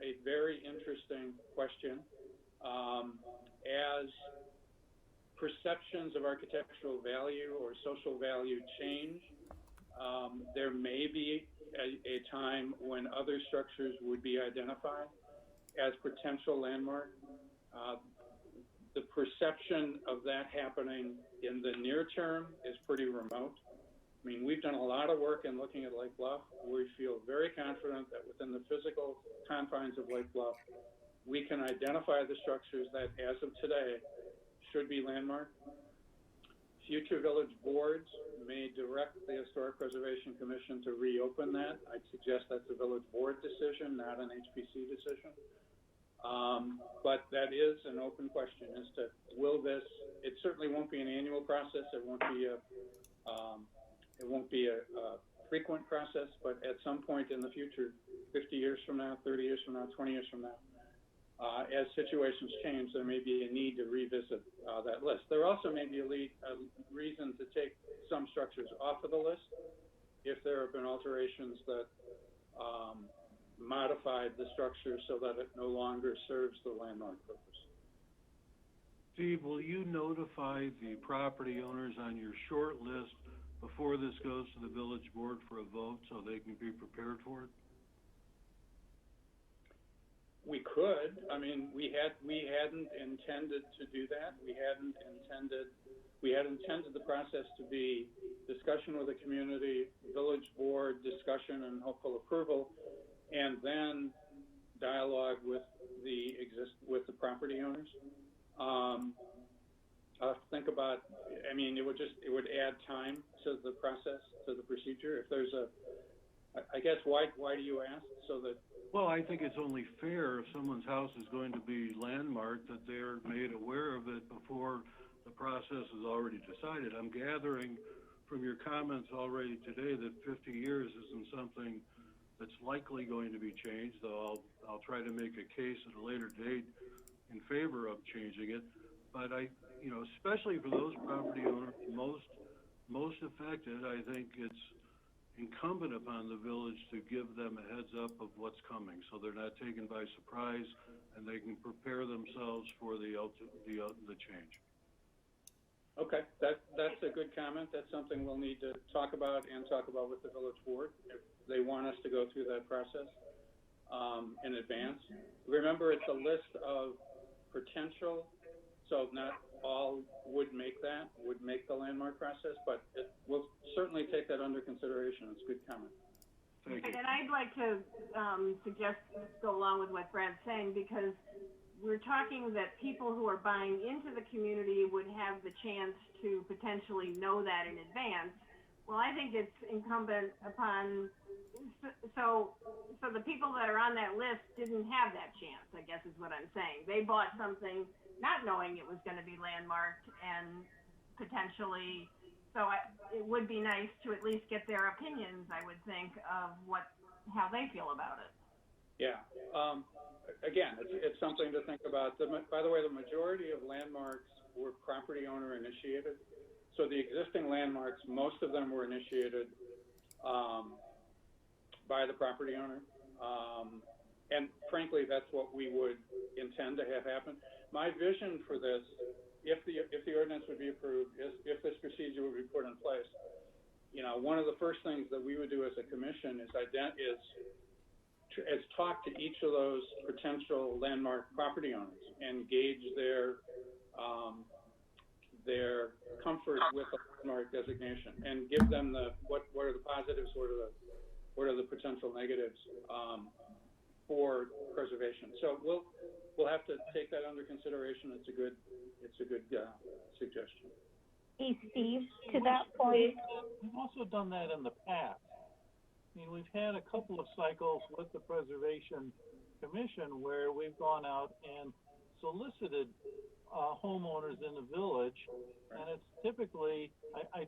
a very interesting question. As perceptions of architectural value or social value change, there may be a time when other structures would be identified as potential landmark. The perception of that happening in the near term is pretty remote. I mean, we've done a lot of work in looking at Lake Bluff. We feel very confident that within the physical confines of Lake Bluff, we can identify the structures that, as of today, should be landmarked. Future village boards may direct the Historic Preservation Commission to reopen that. I'd suggest that's a village board decision, not an HPC decision. But that is an open question as to will this, it certainly won't be an annual process. It won't be a frequent process, but at some point in the future, 50 years from now, 30 years from now, 20 years from now, as situations change, there may be a need to revisit that list. There also may be a reason to take some structures off of the list if there have been alterations that modified the structure so that it no longer serves the landmark purpose. Steve, will you notify the property owners on your short list before this goes to the village board for a vote so they can be prepared for it? We could. I mean, we hadn't intended to do that. We had intended the process to be discussion with the community, village board discussion and hopeful approval, and then dialogue with the property owners. Think about, I mean, it would add time to the process, to the procedure. If there's I guess, why do you ask? So that. Well, I think it's only fair if someone's house is going to be landmarked that they're made aware of it before the process is already decided. I'm gathering from your comments already today that 50 years isn't something that's likely going to be changed, though I'll try to make a case at a later date in favor of changing it. But especially for those property owners most affected, I think it's incumbent upon the village to give them a heads up of what's coming, so they're not taken by surprise and they can prepare themselves for the change. Okay, that's a good comment. That's something we'll need to talk about with the village board if they want us to go through that process in advance. Remember, it's a list of potential, so not all would make the landmark process, but we'll certainly take that under consideration. It's a good comment. Thank you. And I'd like to suggest, go along with what Brad's saying, because we're talking that people who are buying into the community would have the chance to potentially know that in advance. Well, I think it's incumbent upon, so the people that are on that list didn't have that chance, I guess is what I'm saying. They bought something not knowing it was going to be landmarked, and potentially, it would be nice to at least get their opinions, I would think, of how they feel about it. Yeah. Again, it's something to think about. By the way, the majority of landmarks were property owner initiated. So the existing landmarks, most of them were initiated by the property owner. And frankly, that's what we would intend to have happen. My vision for this, if the ordinance would be approved, if this procedure would be put in place, one of the first things that we would do as a commission is talk to each of those potential landmark property owners and gauge their comfort with the landmark designation and give them what are the positives, what are the potential negatives for preservation. So we'll have to take that under consideration. It's a good suggestion. Hey, Steve, to that point. We've also done that in the past. I mean, we've had a couple of cycles with the Preservation Commission where we've gone out and solicited homeowners in the village, and it's typically, I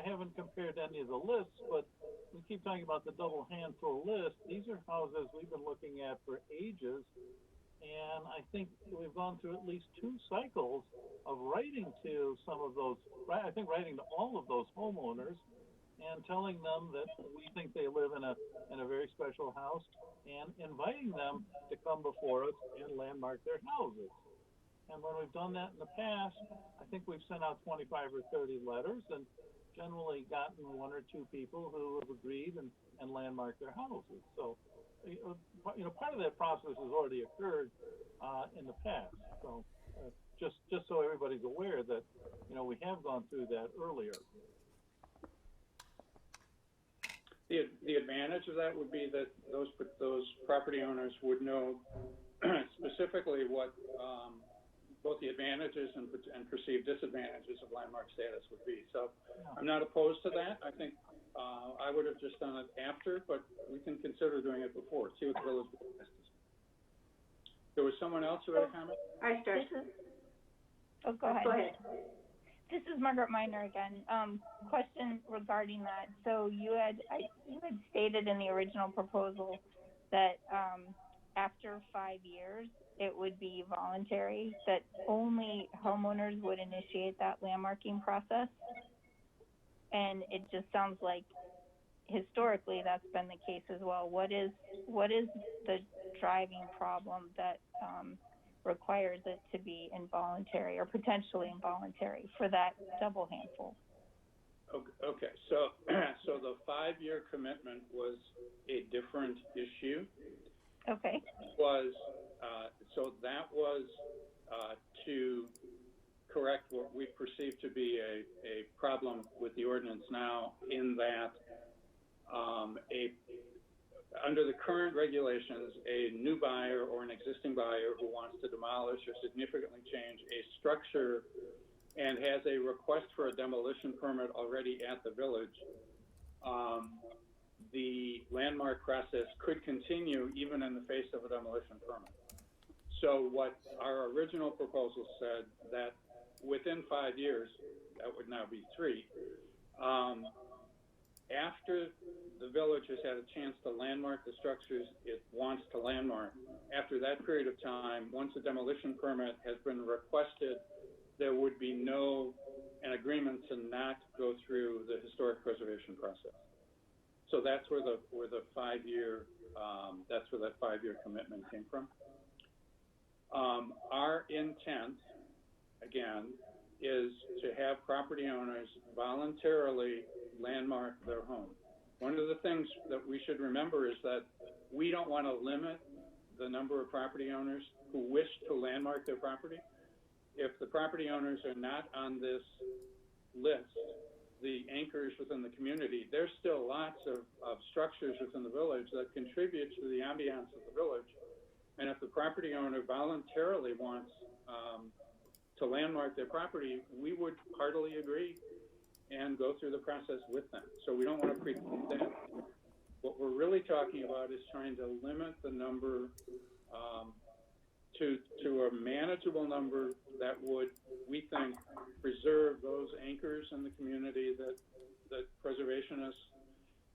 haven't compared any of the lists, but we keep talking about the double handful list. These are houses we've been looking at for ages, and I think we've gone through at least 2 cycles of writing to some of those, writing to all of those homeowners and telling them that we think they live in a very special house and inviting them to come before us and landmark their houses. And when we've done that in the past, I think we've sent out 25 or 30 letters and generally gotten 1 or 2 people who have agreed and landmarked their houses. So, part of that process has already occurred in the past. So, just so everybody's aware that, we have gone through that earlier. The advantage of that would be that those property owners would know specifically what both the advantages and perceived disadvantages of landmark status would be. So I'm not opposed to that. I think I would have just done it after, but we can consider doing it before. See what the village board has to say. There was someone else who had a comment? I start. Go ahead. Go ahead. This is Margaret Miner again. Question regarding that. So you had stated in the original proposal that after 5 years, it would be voluntary, that only homeowners would initiate that landmarking process. And it just sounds like historically that's been the case as well. What is the driving problem that requires it to be involuntary or potentially involuntary for that double handful? Okay, so the 5-year commitment was a different issue. Okay. So that was to correct what we perceive to be a problem with the ordinance now, in that under the current regulations, a new buyer or an existing buyer who wants to demolish or significantly change a structure and has a request for a demolition permit already at the village, the landmark process could continue even in the face of a demolition permit. So what our original proposal said, that within 5 years, that would now be 3, after the village has had a chance to landmark the structures it wants to landmark, after that period of time, once a demolition permit has been requested, there would be an agreement to not go through the historic preservation process. So that's where the 5-year that's where that 5-year commitment came from. Our intent, again, is to have property owners voluntarily landmark their home. One of the things that we should remember is that we don't want to limit the number of property owners who wish to landmark their property. If the property owners are not on this list, the anchors within the community, there's still lots of structures within the village that contribute to the ambiance of the village. And if the property owner voluntarily wants to landmark their property, we would heartily agree and go through the process with them. So we don't want to preclude that. What we're really talking about is trying to limit the number to a manageable number that would, we think, preserve those anchors in the community that preservationists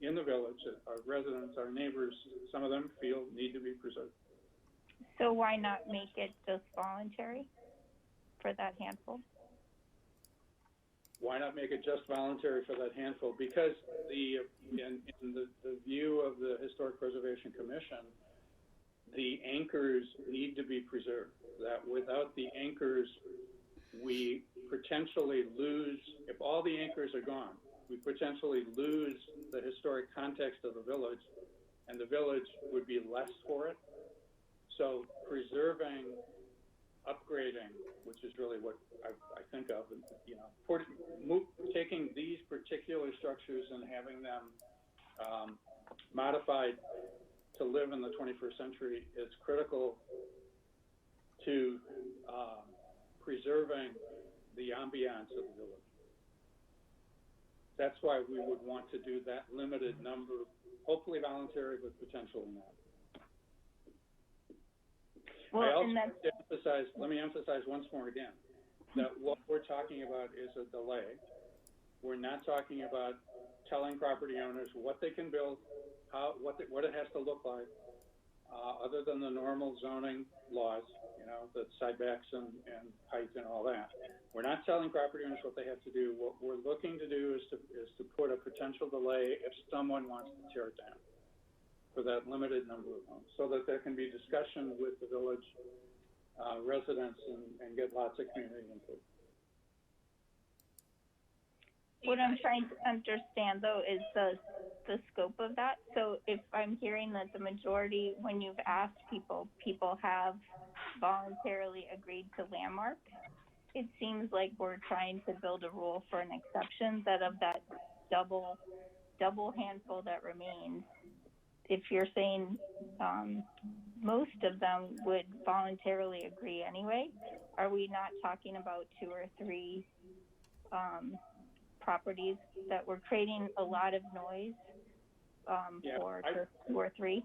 in the village that our residents, our neighbors, some of them feel need to be preserved. So why not make it just voluntary for that handful? Why not make it just voluntary for that handful? Because in the view of the Historic Preservation Commission, the anchors need to be preserved. That without the anchors, we potentially lose, if all the anchors are gone, we potentially lose the historic context of the village, and the village would be less for it. So preserving, upgrading, which is really what I think of, you know, taking these particular structures and having them modified to live in the 21st century is critical to preserving the ambiance of the village. That's why we would want to do that limited number, hopefully voluntary, but potentially not. Well, I also and that's, let me emphasize once more again, that what we're talking about is a delay. We're not talking about telling property owners what they can build, what it has to look like, other than the normal zoning laws, you know, the setbacks and height and all that. We're not telling property owners what they have to do. What we're looking to do is to put a potential delay if someone wants to tear it down for that limited number of homes, so that there can be discussion with the village residents and get lots of community input. what I'm trying to understand though is the scope of that. So if I'm hearing that the majority, when you've asked people have voluntarily agreed to landmark, it seems like we're trying to build a rule for an exception that of that double handful that remains, if you're saying most of them would voluntarily agree anyway, are we not talking about 2 or 3 properties that were creating a lot of noise for just 2 or 3?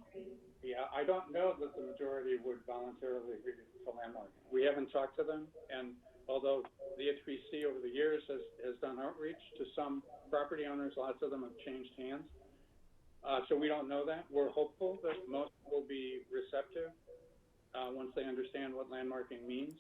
Yeah, I don't know that the majority would voluntarily agree to landmark. We haven't talked to them, and although the HPC over the years has done outreach to some property owners, lots of them have changed hands. So we don't know that. We're hopeful that most will be receptive once they understand what landmarking means.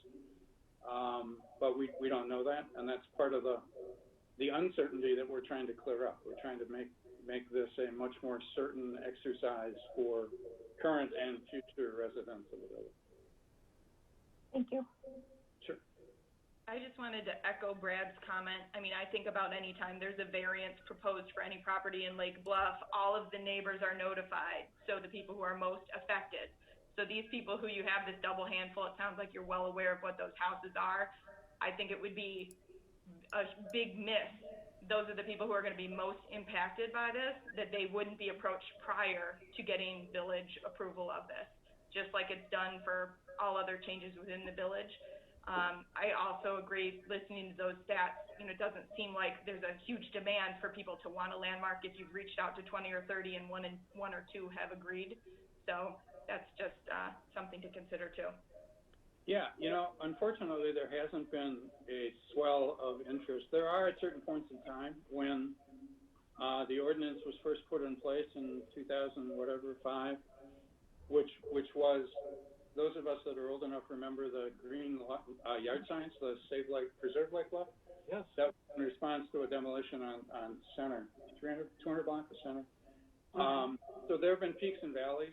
But we don't know that, and that's part of the uncertainty that we're trying to clear up. We're trying to make this a much more certain exercise for current and future residents of the village. Thank you. Sure. I just wanted to echo Brad's comment. I mean, I think about any time there's a variance proposed for any property in Lake Bluff, all of the neighbors are notified, so the people who are most affected. So these people who you have this double handful, it sounds like you're well aware of what those houses are. I think it would be a big miss. Those are the people who are going to be most impacted by this, that they wouldn't be approached prior to getting village approval of this, just like it's done for all other changes within the village. I also agree, listening to those stats, you know, it doesn't seem like there's a huge demand for people to want a landmark if you've reached out to 20 or 30 and one or two have agreed. So that's just something to consider too. Yeah, you know, unfortunately, there hasn't been a swell of interest. There are at certain points in time when the ordinance was first put in place in 2005, which was, those of us that are old enough remember the green yard signs, the Save Lake, Preserve Lake Bluff. Yes. That was in response to a demolition on Center, 200 block of Center. So there have been peaks and valleys.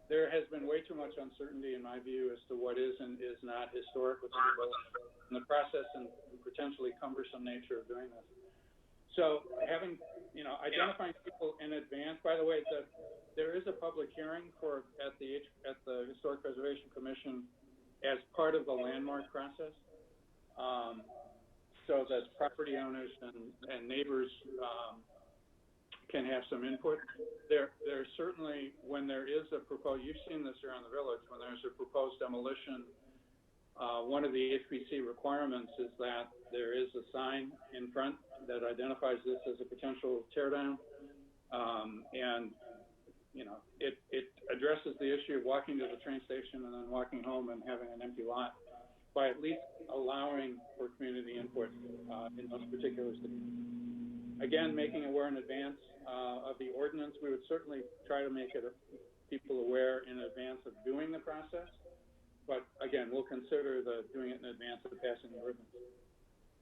There has been way too much uncertainty, in my view, as to what is and is not historic within the village, and the process and potentially cumbersome nature of doing this. So having, you know, identifying people in advance. By the way, there is a public hearing at the Historic Preservation Commission as part of the landmark process, so that property owners and neighbors can have some input. There's certainly, when there is a proposed, you've seen this around the village, when there's a proposed demolition, one of the HPC requirements is that there is a sign in front that identifies this as a potential tear down. And, you know, it addresses the issue of walking to the train station and then walking home and having an empty lot by at least allowing for community input in those particular stations. again, making aware in advance of the ordinance. We would certainly try to make people aware in advance of doing the process. But again, we'll consider doing it in advance of passing the ordinance.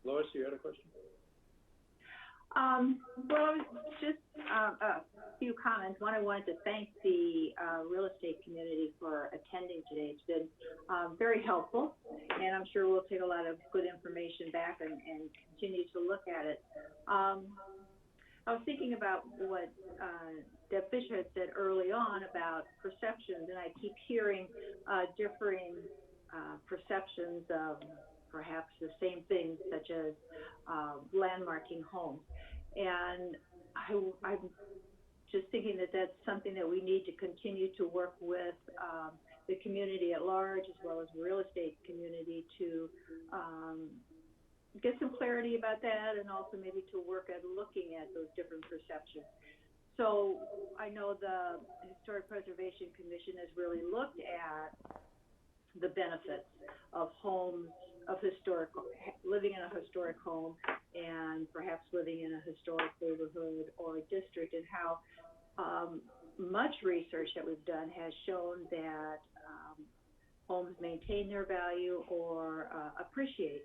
Lois, you had a question? Well, just a few comments. One, I wanted to thank the real estate community for attending today. It's been very helpful, and I'm sure we'll take a lot of good information back and continue to look at it. I was thinking about what Deb Fisher had said early on about perceptions, and I keep hearing differing perceptions of perhaps the same things, such as landmarking homes. And I'm just thinking that that's something that we need to continue to work with the community at large, as well as the real estate community, to get some clarity about that, and also maybe to work at looking at those different perceptions. So I know the Historic Preservation Commission has really looked at the benefits of homes, of living in a historic home, and perhaps living in a historic neighborhood or a district, and how much research that we've done has shown that homes maintain their value or appreciate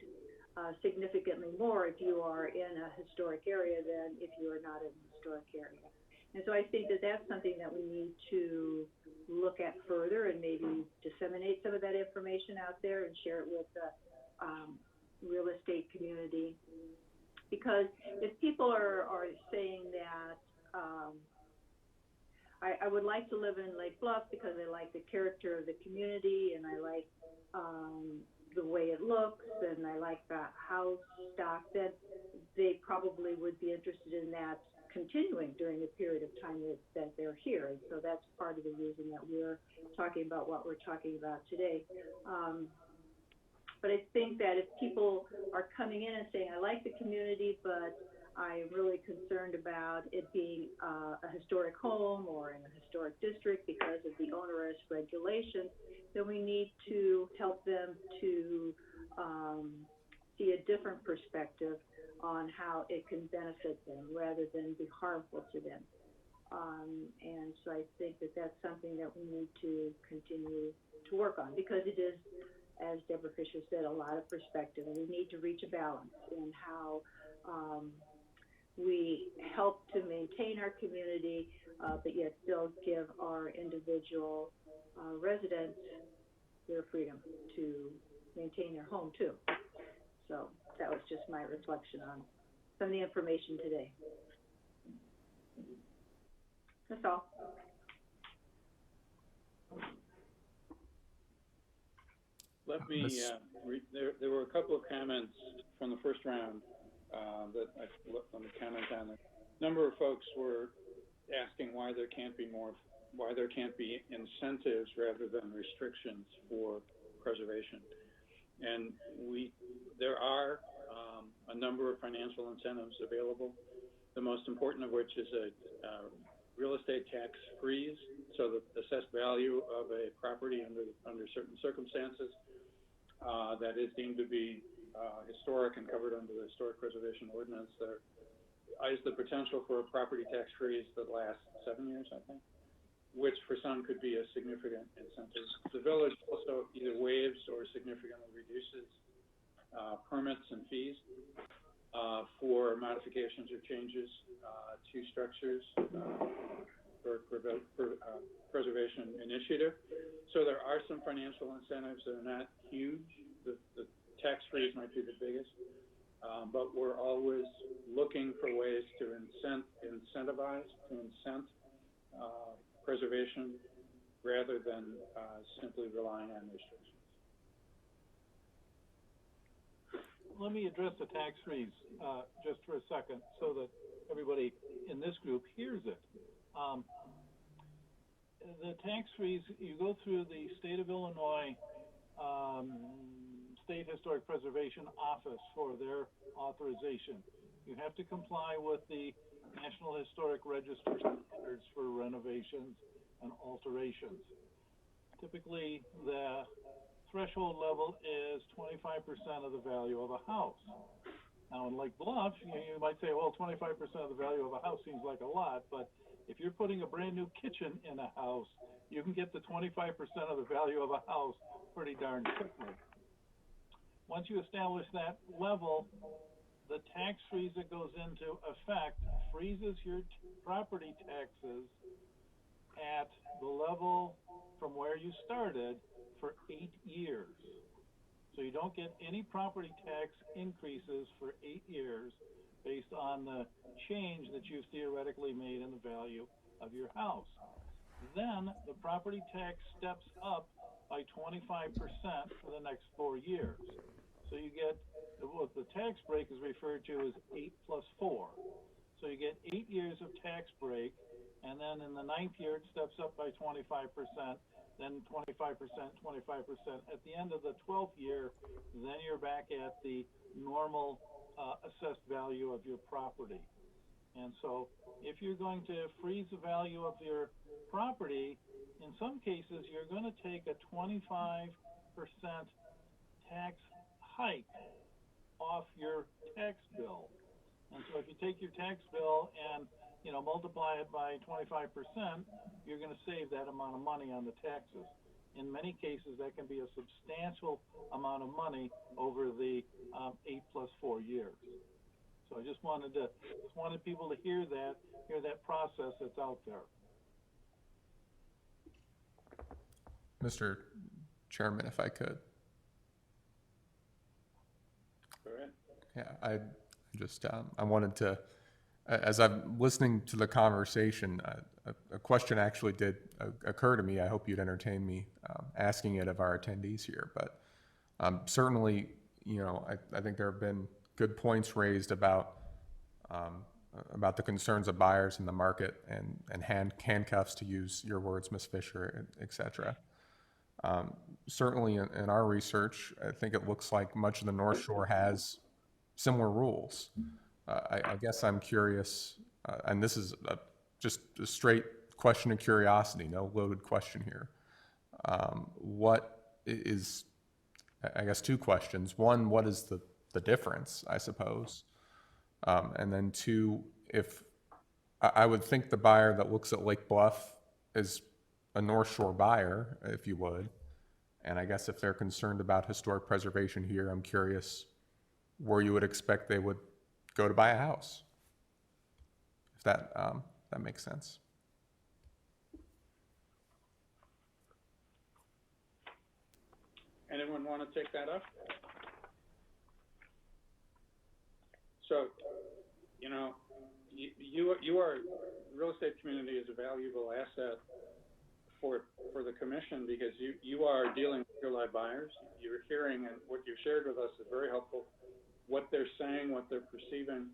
significantly more if you are in a historic area than if you are not in a historic area. And so I think that that's something that we need to look at further, and maybe disseminate some of that information out there and share it with the real estate community. Because if people are saying that I would like to live in Lake Bluff because I like the character of the community, and I like the way it looks, and I like the house stock, that they probably would be interested in that continuing during the period of time that they're here. And so that's part of the reason that we're talking about what we're talking about today. But I think that if people are coming in and saying, I like the community, but I'm really concerned about it being a historic home or in a historic district because of the onerous regulations, then we need to help them to see a different perspective on how it can benefit them rather than be harmful to them. And so I think that that's something that we need to continue to work on, because it is, as Deborah Fisher said, a lot of perspective, and we need to reach a balance in how we help to maintain our community, but yet still give our individual residents their freedom to maintain their home too. So that was just my reflection on some of the information today. That's all. Let me, there were a couple of comments from the first round that let me comment on. A number of folks were asking why there can't be incentives rather than restrictions for preservation. And there are a number of financial incentives available, the most important of which is a real estate tax freeze, so the assessed value of a property under certain circumstances that is deemed to be historic and covered under the Historic Preservation Ordinance. There is the potential for a property tax freeze that lasts 7 years, I think, which for some could be a significant incentive. The village also either waives or significantly reduces permits and fees for modifications or changes to structures for preservation initiative. So there are some financial incentives that are not huge. The tax freeze might be the biggest, but we're always looking for ways to incent preservation rather than simply relying on restrictions. Let me address the tax freeze just for a second so that everybody in this group hears it. The tax freeze, you go through the state of Illinois State Historic Preservation Office for their authorization. You have to comply with the National Historic Register standards for renovations and alterations. Typically, the threshold level is 25% of the value of a house. Now, in Lake Bluff, you might say, well, 25% of the value of a house seems like a lot, but if you're putting a brand new kitchen in a house, you can get to 25% of the value of a house pretty darn quickly. Once you establish that level, the tax freeze that goes into effect freezes your property taxes at the level from where you started for 8 years. So you don't get any property tax increases for 8 years based on the change that you've theoretically made in the value of your house. Then the property tax steps up by 25% for the next 4 years. So you get what the tax break is referred to as 8 plus 4. So you get 8 years of tax break, and then in the 9th year it steps up by 25%, then 25%, 25%. At the end of the 12th year, then you're back at the normal assessed value of your property. And so if you're going to freeze the value of your property, in some cases you're going to take a 25% tax hike off your tax bill. And so if you take your tax bill and multiply it by 25%, you're going to save that amount of money on the taxes. In many cases, that can be a substantial amount of money over the 8 plus 4 years. So I just wanted people to hear that process that's out there. Mr. Chairman, if I could. Go ahead. Yeah, I wanted to, as I'm listening to the conversation, a question actually did occur to me. I hope you'd entertain me asking it of our attendees here. But certainly, I think there have been good points raised about the concerns of buyers in the market and handcuffs, to use your words, Ms. Fisher, et cetera. Certainly in our research, I think it looks like much of the North Shore has similar rules. I guess I'm curious, and this is just a straight question of curiosity, no loaded question here. What is, I guess, two questions. One, what is the difference, I suppose? And then two, if I would think the buyer that looks at Lake Bluff is a North Shore buyer, if you would. And I guess if they're concerned about historic preservation here, I'm curious where you would expect they would go to buy a house, if that makes sense. Anyone want to take that up? So, your real estate community is a valuable asset for the commission, because you are dealing with real live buyers. You're hearing, and what you shared with us is very helpful. What they're saying, what they're perceiving.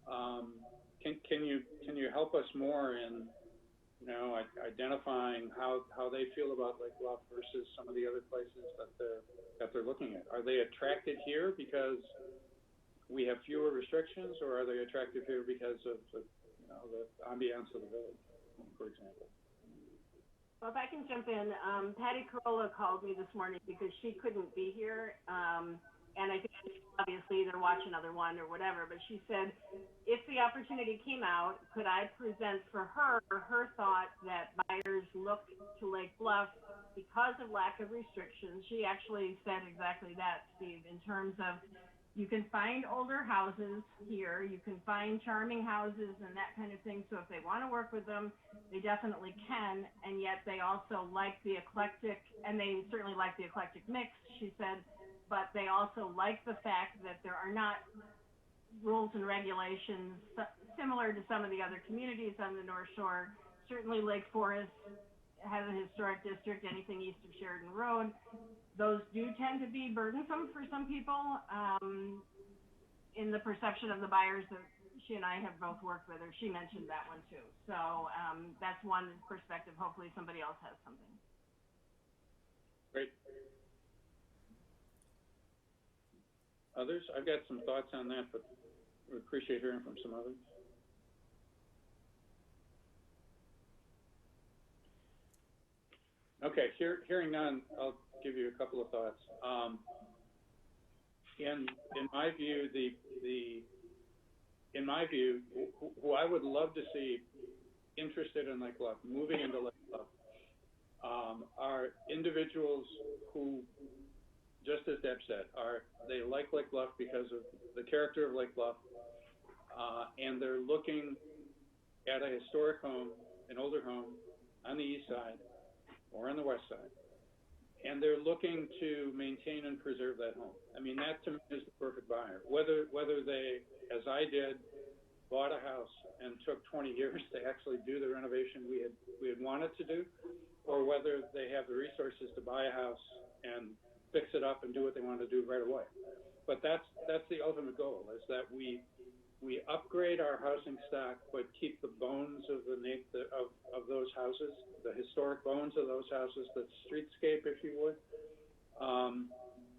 Can you help us more in identifying how they feel about Lake Bluff versus some of the other places that they're looking at? Are they attracted here because we have fewer restrictions, or are they attracted here because of the ambiance of the village, for example? Well, if I can jump in, Patty Corolla called me this morning because she couldn't be here, and I think obviously they're watching Other One or whatever, but she said, if the opportunity came out, could I present for her thought that buyers look to Lake Bluff because of lack of restrictions? She actually said exactly that, Steve, in terms of you can find older houses here, you can find charming houses and that kind of thing. So if they want to work with them, they definitely can. And yet they also like the eclectic, and they certainly like the eclectic mix, she said, but they also like the fact that there are not rules and regulations similar to some of the other communities on the North Shore. Certainly Lake Forest has a historic district, anything east of Sheridan Road. Those do tend to be burdensome for some people in the perception of the buyers that she and I have both worked with, or she mentioned that one too. So that's one perspective. Hopefully somebody else has something. Great. Others? I've got some thoughts on that, but we appreciate hearing from some others. Okay, hearing none, I'll give you a couple of thoughts. in my view, who I would love to see interested in Lake Bluff, moving into Lake Bluff, are individuals who, just as Deb said, they like Lake Bluff because of the character of Lake Bluff, and they're looking at a historic home, an older home on the east side or on the west side, and they're looking to maintain and preserve that home. I mean, that to me is the perfect buyer. Whether they, as I did, bought a house and took 20 years to actually do the renovation we had wanted to do, or whether they have the resources to buy a house and fix it up and do what they want to do right away. But that's the ultimate goal, is that we upgrade our housing stock, but keep the bones of of those houses, the historic bones of those houses, the streetscape, if you would.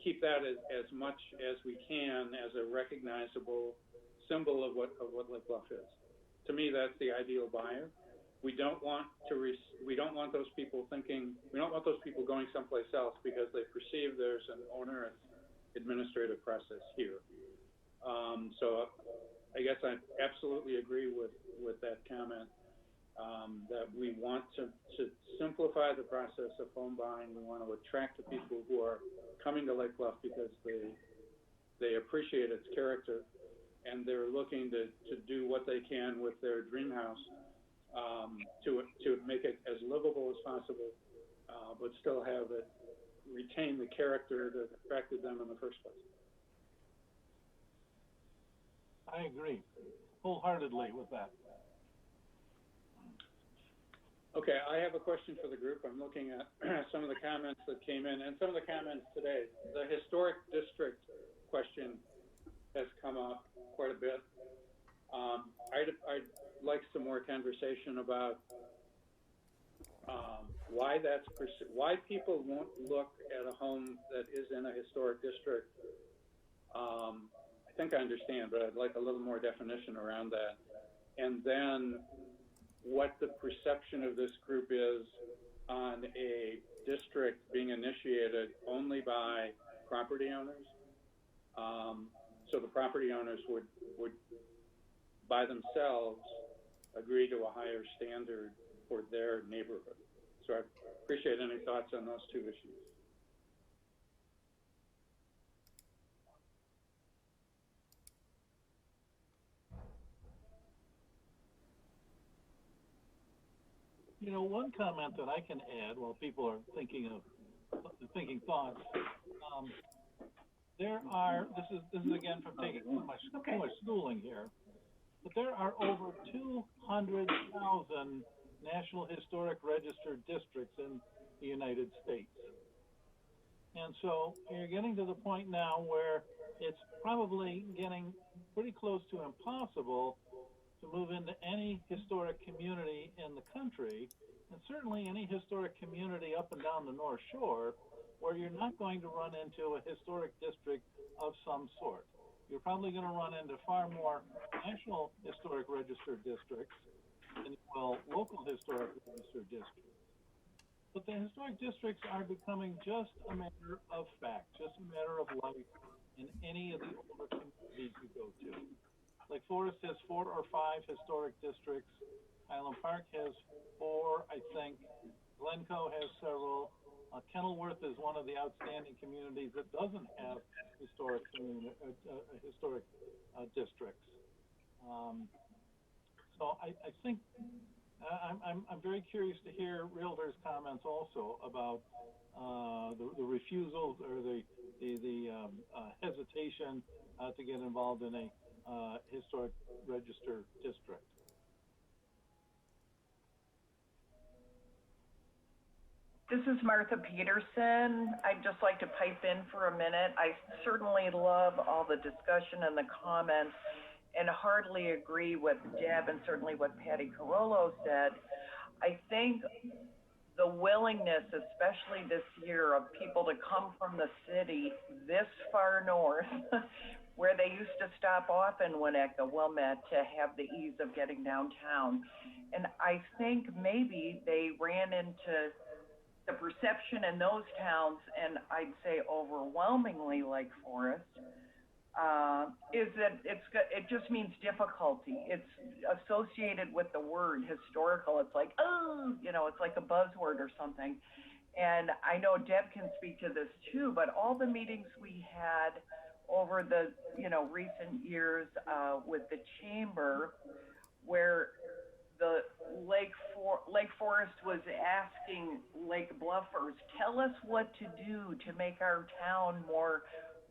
Keep that as much as we can as a recognizable symbol of what Lake Bluff is. To me, that's the ideal buyer. We don't want those people going someplace else because they perceive there's an onerous administrative process here. So I guess I absolutely agree with that comment, that we want to simplify the process of home buying. We want to attract the people who are coming to Lake Bluff because they appreciate its character, and they're looking to do what they can with their dream house to make it as livable as possible, but still retain the character that attracted them in the first place. I agree wholeheartedly with that. Okay, I have a question for the group. I'm looking at some of the comments that came in and some of the comments today. The historic district question has come up quite a bit. I'd like some more conversation about why people won't look at a home that is in a historic district. I think I understand, but I'd like a little more definition around that. And then what the perception of this group is on a district being initiated only by property owners. So the property owners would by themselves agree to a higher standard for their neighborhood. So I appreciate any thoughts on those two issues. You know, one comment that I can add while people are thinking thoughts. This is again from taking too much schooling here, but there are over 200,000 National Historic Register districts in the United States. And so you're getting to the point now where it's probably getting pretty close to impossible to move into any historic community in the country, and certainly any historic community up and down the North Shore, where you're not going to run into a historic district of some sort. You're probably going to run into far more National Historic Register districts than you will local Historic Register districts. But the historic districts are becoming just a matter of fact, just a matter of life in any of the older communities you go to. Lake Forest has 4 or 5 historic districts. Highland Park has 4, I think. Glencoe has several. Kenilworth is one of the outstanding communities that doesn't have historic districts. So I think I'm very curious to hear realtors' comments also about the refusals or the hesitation to get involved in a historic register district. This is Martha Peterson. I'd just like to pipe in for a minute. I certainly love all the discussion and the comments and heartily agree with Deb and certainly what Patty Carollo said. I think the willingness, especially this year, of people to come from the city this far north, where they used to stop off in Winnetka, Wilmette, to have the ease of getting downtown. And I think maybe they ran into the perception in those towns, and I'd say overwhelmingly Lake Forest, is that it just means difficulty. It's associated with the word historical. It's like, oh, it's like a buzzword or something. And I know Deb can speak to this too, but all the meetings we had over the, recent years with the chamber, where the Lake Forest was asking Lake Bluffers, tell us what to do to make our town more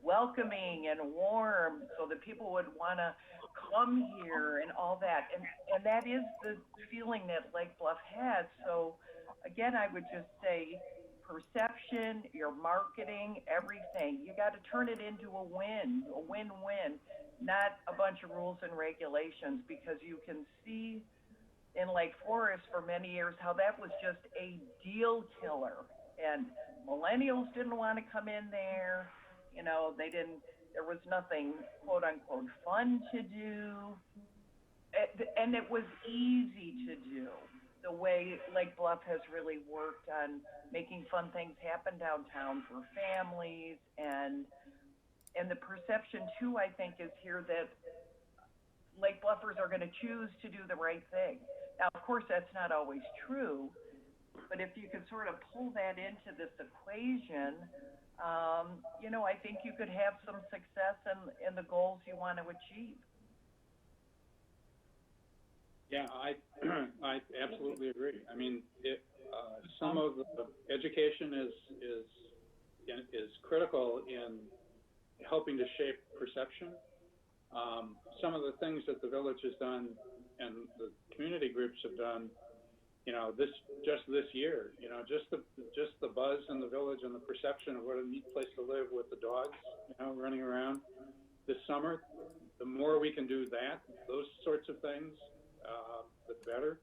welcoming and warm so that people would want to come here and all that. And that is the feeling that Lake Bluff has. So again, I would just say perception, your marketing, everything. You got to turn it into a win-win, not a bunch of rules and regulations, because you can see in Lake Forest for many years how that was just a deal killer. And millennials didn't want to come in there. There was nothing, quote unquote, fun to do. And it was easy to do, the way Lake Bluff has really worked on making fun things happen downtown for families. And the perception too, I think, is here that Lake Bluffers are going to choose to do the right thing. Now, of course, that's not always true, but if you could sort of pull that into this equation, I think you could have some success in the goals you want to achieve. Yeah, I absolutely agree. I mean, some of the education is critical in helping to shape perception. Some of the things that the village has done and the community groups have done, this year, just the buzz in the village and the perception of what a neat place to live with the dogs, running around this summer. The more we can do those sorts of things, the better.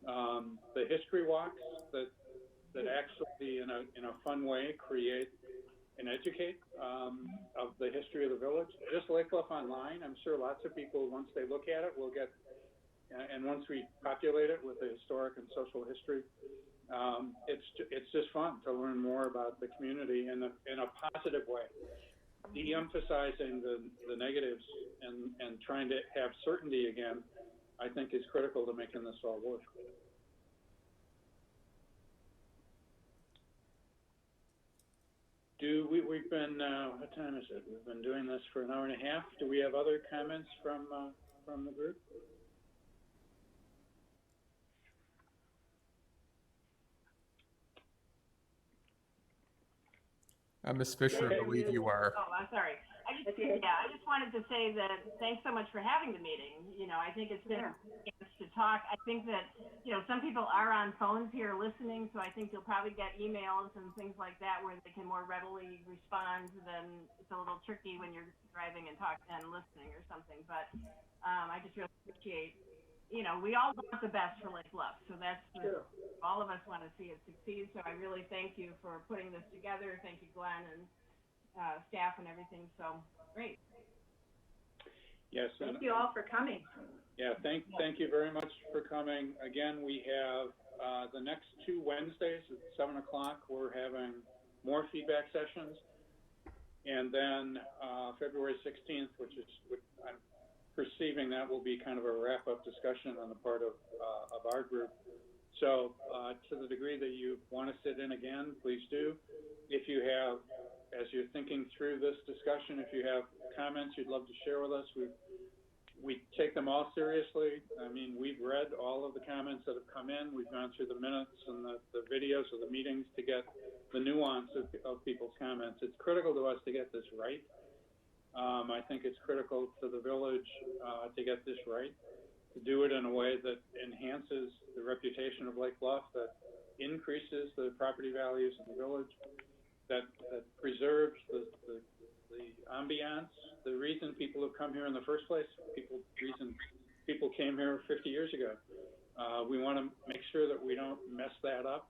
The history walks that actually, in a fun way, create and educate of the history of the village. Just Lake Bluff Online, I'm sure lots of people, once they look at it, will get, and once we populate it with the historic and social history, it's just fun to learn more about the community in a positive way. De-emphasizing the negatives and trying to have certainty again, I think, is critical to making this all work. We've been, what time is it? We've been doing this for an hour and a half. Do we have other comments from the group? Ms. Fisher, I believe you are. Oh, I'm sorry. I just wanted to say that thanks so much for having the meeting. I think it's been a chance to talk. I think that, some people are on phones here listening, so I think you'll probably get emails and things like that where they can more readily respond. Then it's a little tricky when you're driving and talking and listening or something. But I just really appreciate, we all want the best for Lake Bluff. So that's all of us want to see it succeed. So I really thank you for putting this together. Thank you, Glenn, and staff and everything. So great. Yes. Thank you all for coming. Yeah, thank you very much for coming. Again, we have the next 2 Wednesdays at 7 o'clock. We're having more feedback sessions. And then February 16th, which I'm perceiving that will be kind of a wrap-up discussion on the part of our group. So to the degree that you want to sit in again, please do. If you have, as you're thinking through this discussion, if you have comments you'd love to share with us, we take them all seriously. I mean, we've read all of the comments that have come in. We've gone through the minutes and the videos of the meetings to get the nuance of people's comments. It's critical to us to get this right. I think it's critical to the village to get this right, to do it in a way that enhances the reputation of Lake Bluff, that increases the property values in the village, that preserves the ambiance, the reason people have come here in the first place, reason people came here 50 years ago. We want to make sure that we don't mess that up,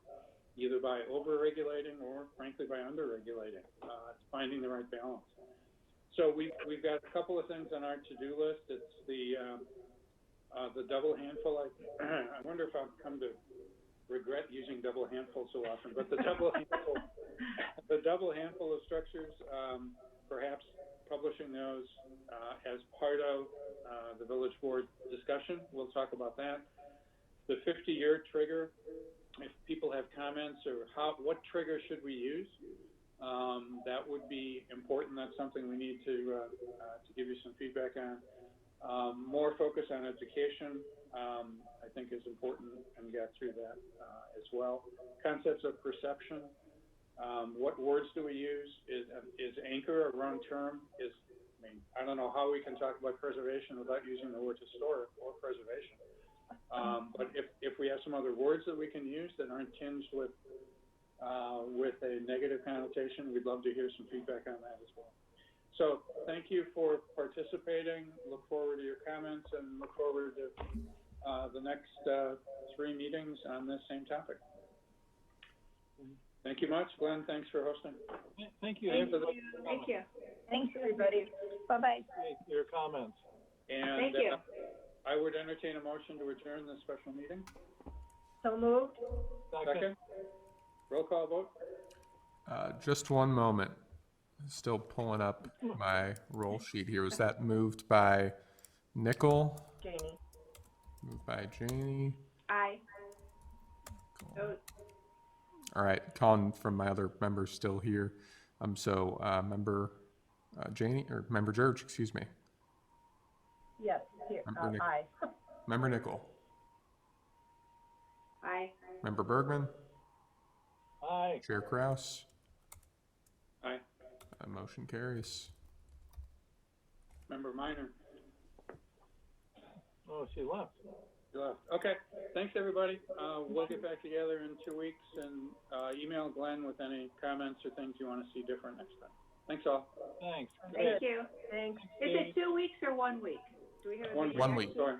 either by over-regulating or, frankly, by under-regulating. It's finding the right balance. So we've got a couple of things on our to-do list. It's the double handful. I wonder if I'll come to regret using double handful so often, but the double handful of structures, perhaps publishing those as part of the village board discussion. We'll talk about that. The 50-year trigger, if people have comments or what trigger should we use, that would be important. That's something we need to give you some feedback on. More focus on education, I think is important, and got through that as well. Concepts of perception. What words do we use? Is anchor a wrong term? I don't know how we can talk about preservation without using the word historic or preservation. But if we have some other words that we can use that aren't tinged with a negative connotation, we'd love to hear some feedback on that as well. So thank you for participating. Look forward to your comments and look forward to the next 3 meetings on this same topic. Thank you much, Glenn. Thanks for hosting. Thank you. Thank you. Thanks, everybody. Bye-bye. Your comments. And Thank you. I would entertain a motion to adjourn this special meeting. So moved. Second. Roll call vote. Just one moment. Still pulling up my roll sheet here. Was that moved by Nickel? Janie. Moved by Janie? Aye. Cool. All right, calling from my other members still here. So member Janie, or member George, excuse me. Yes, here, Member aye. Member Nickel. Aye. Member Bergman. Aye. Chair Kraus. Aye. Motion carries. Member Minor. Oh, she left. You left. Okay. Thanks, everybody. We'll get back together in 2 weeks and email Glenn with any comments or things you want to see different next time. Thanks, all. Thanks. Thank you. Thanks. Is it 2 weeks or 1 week? Do we have a 1 meeting One next week. Sorry.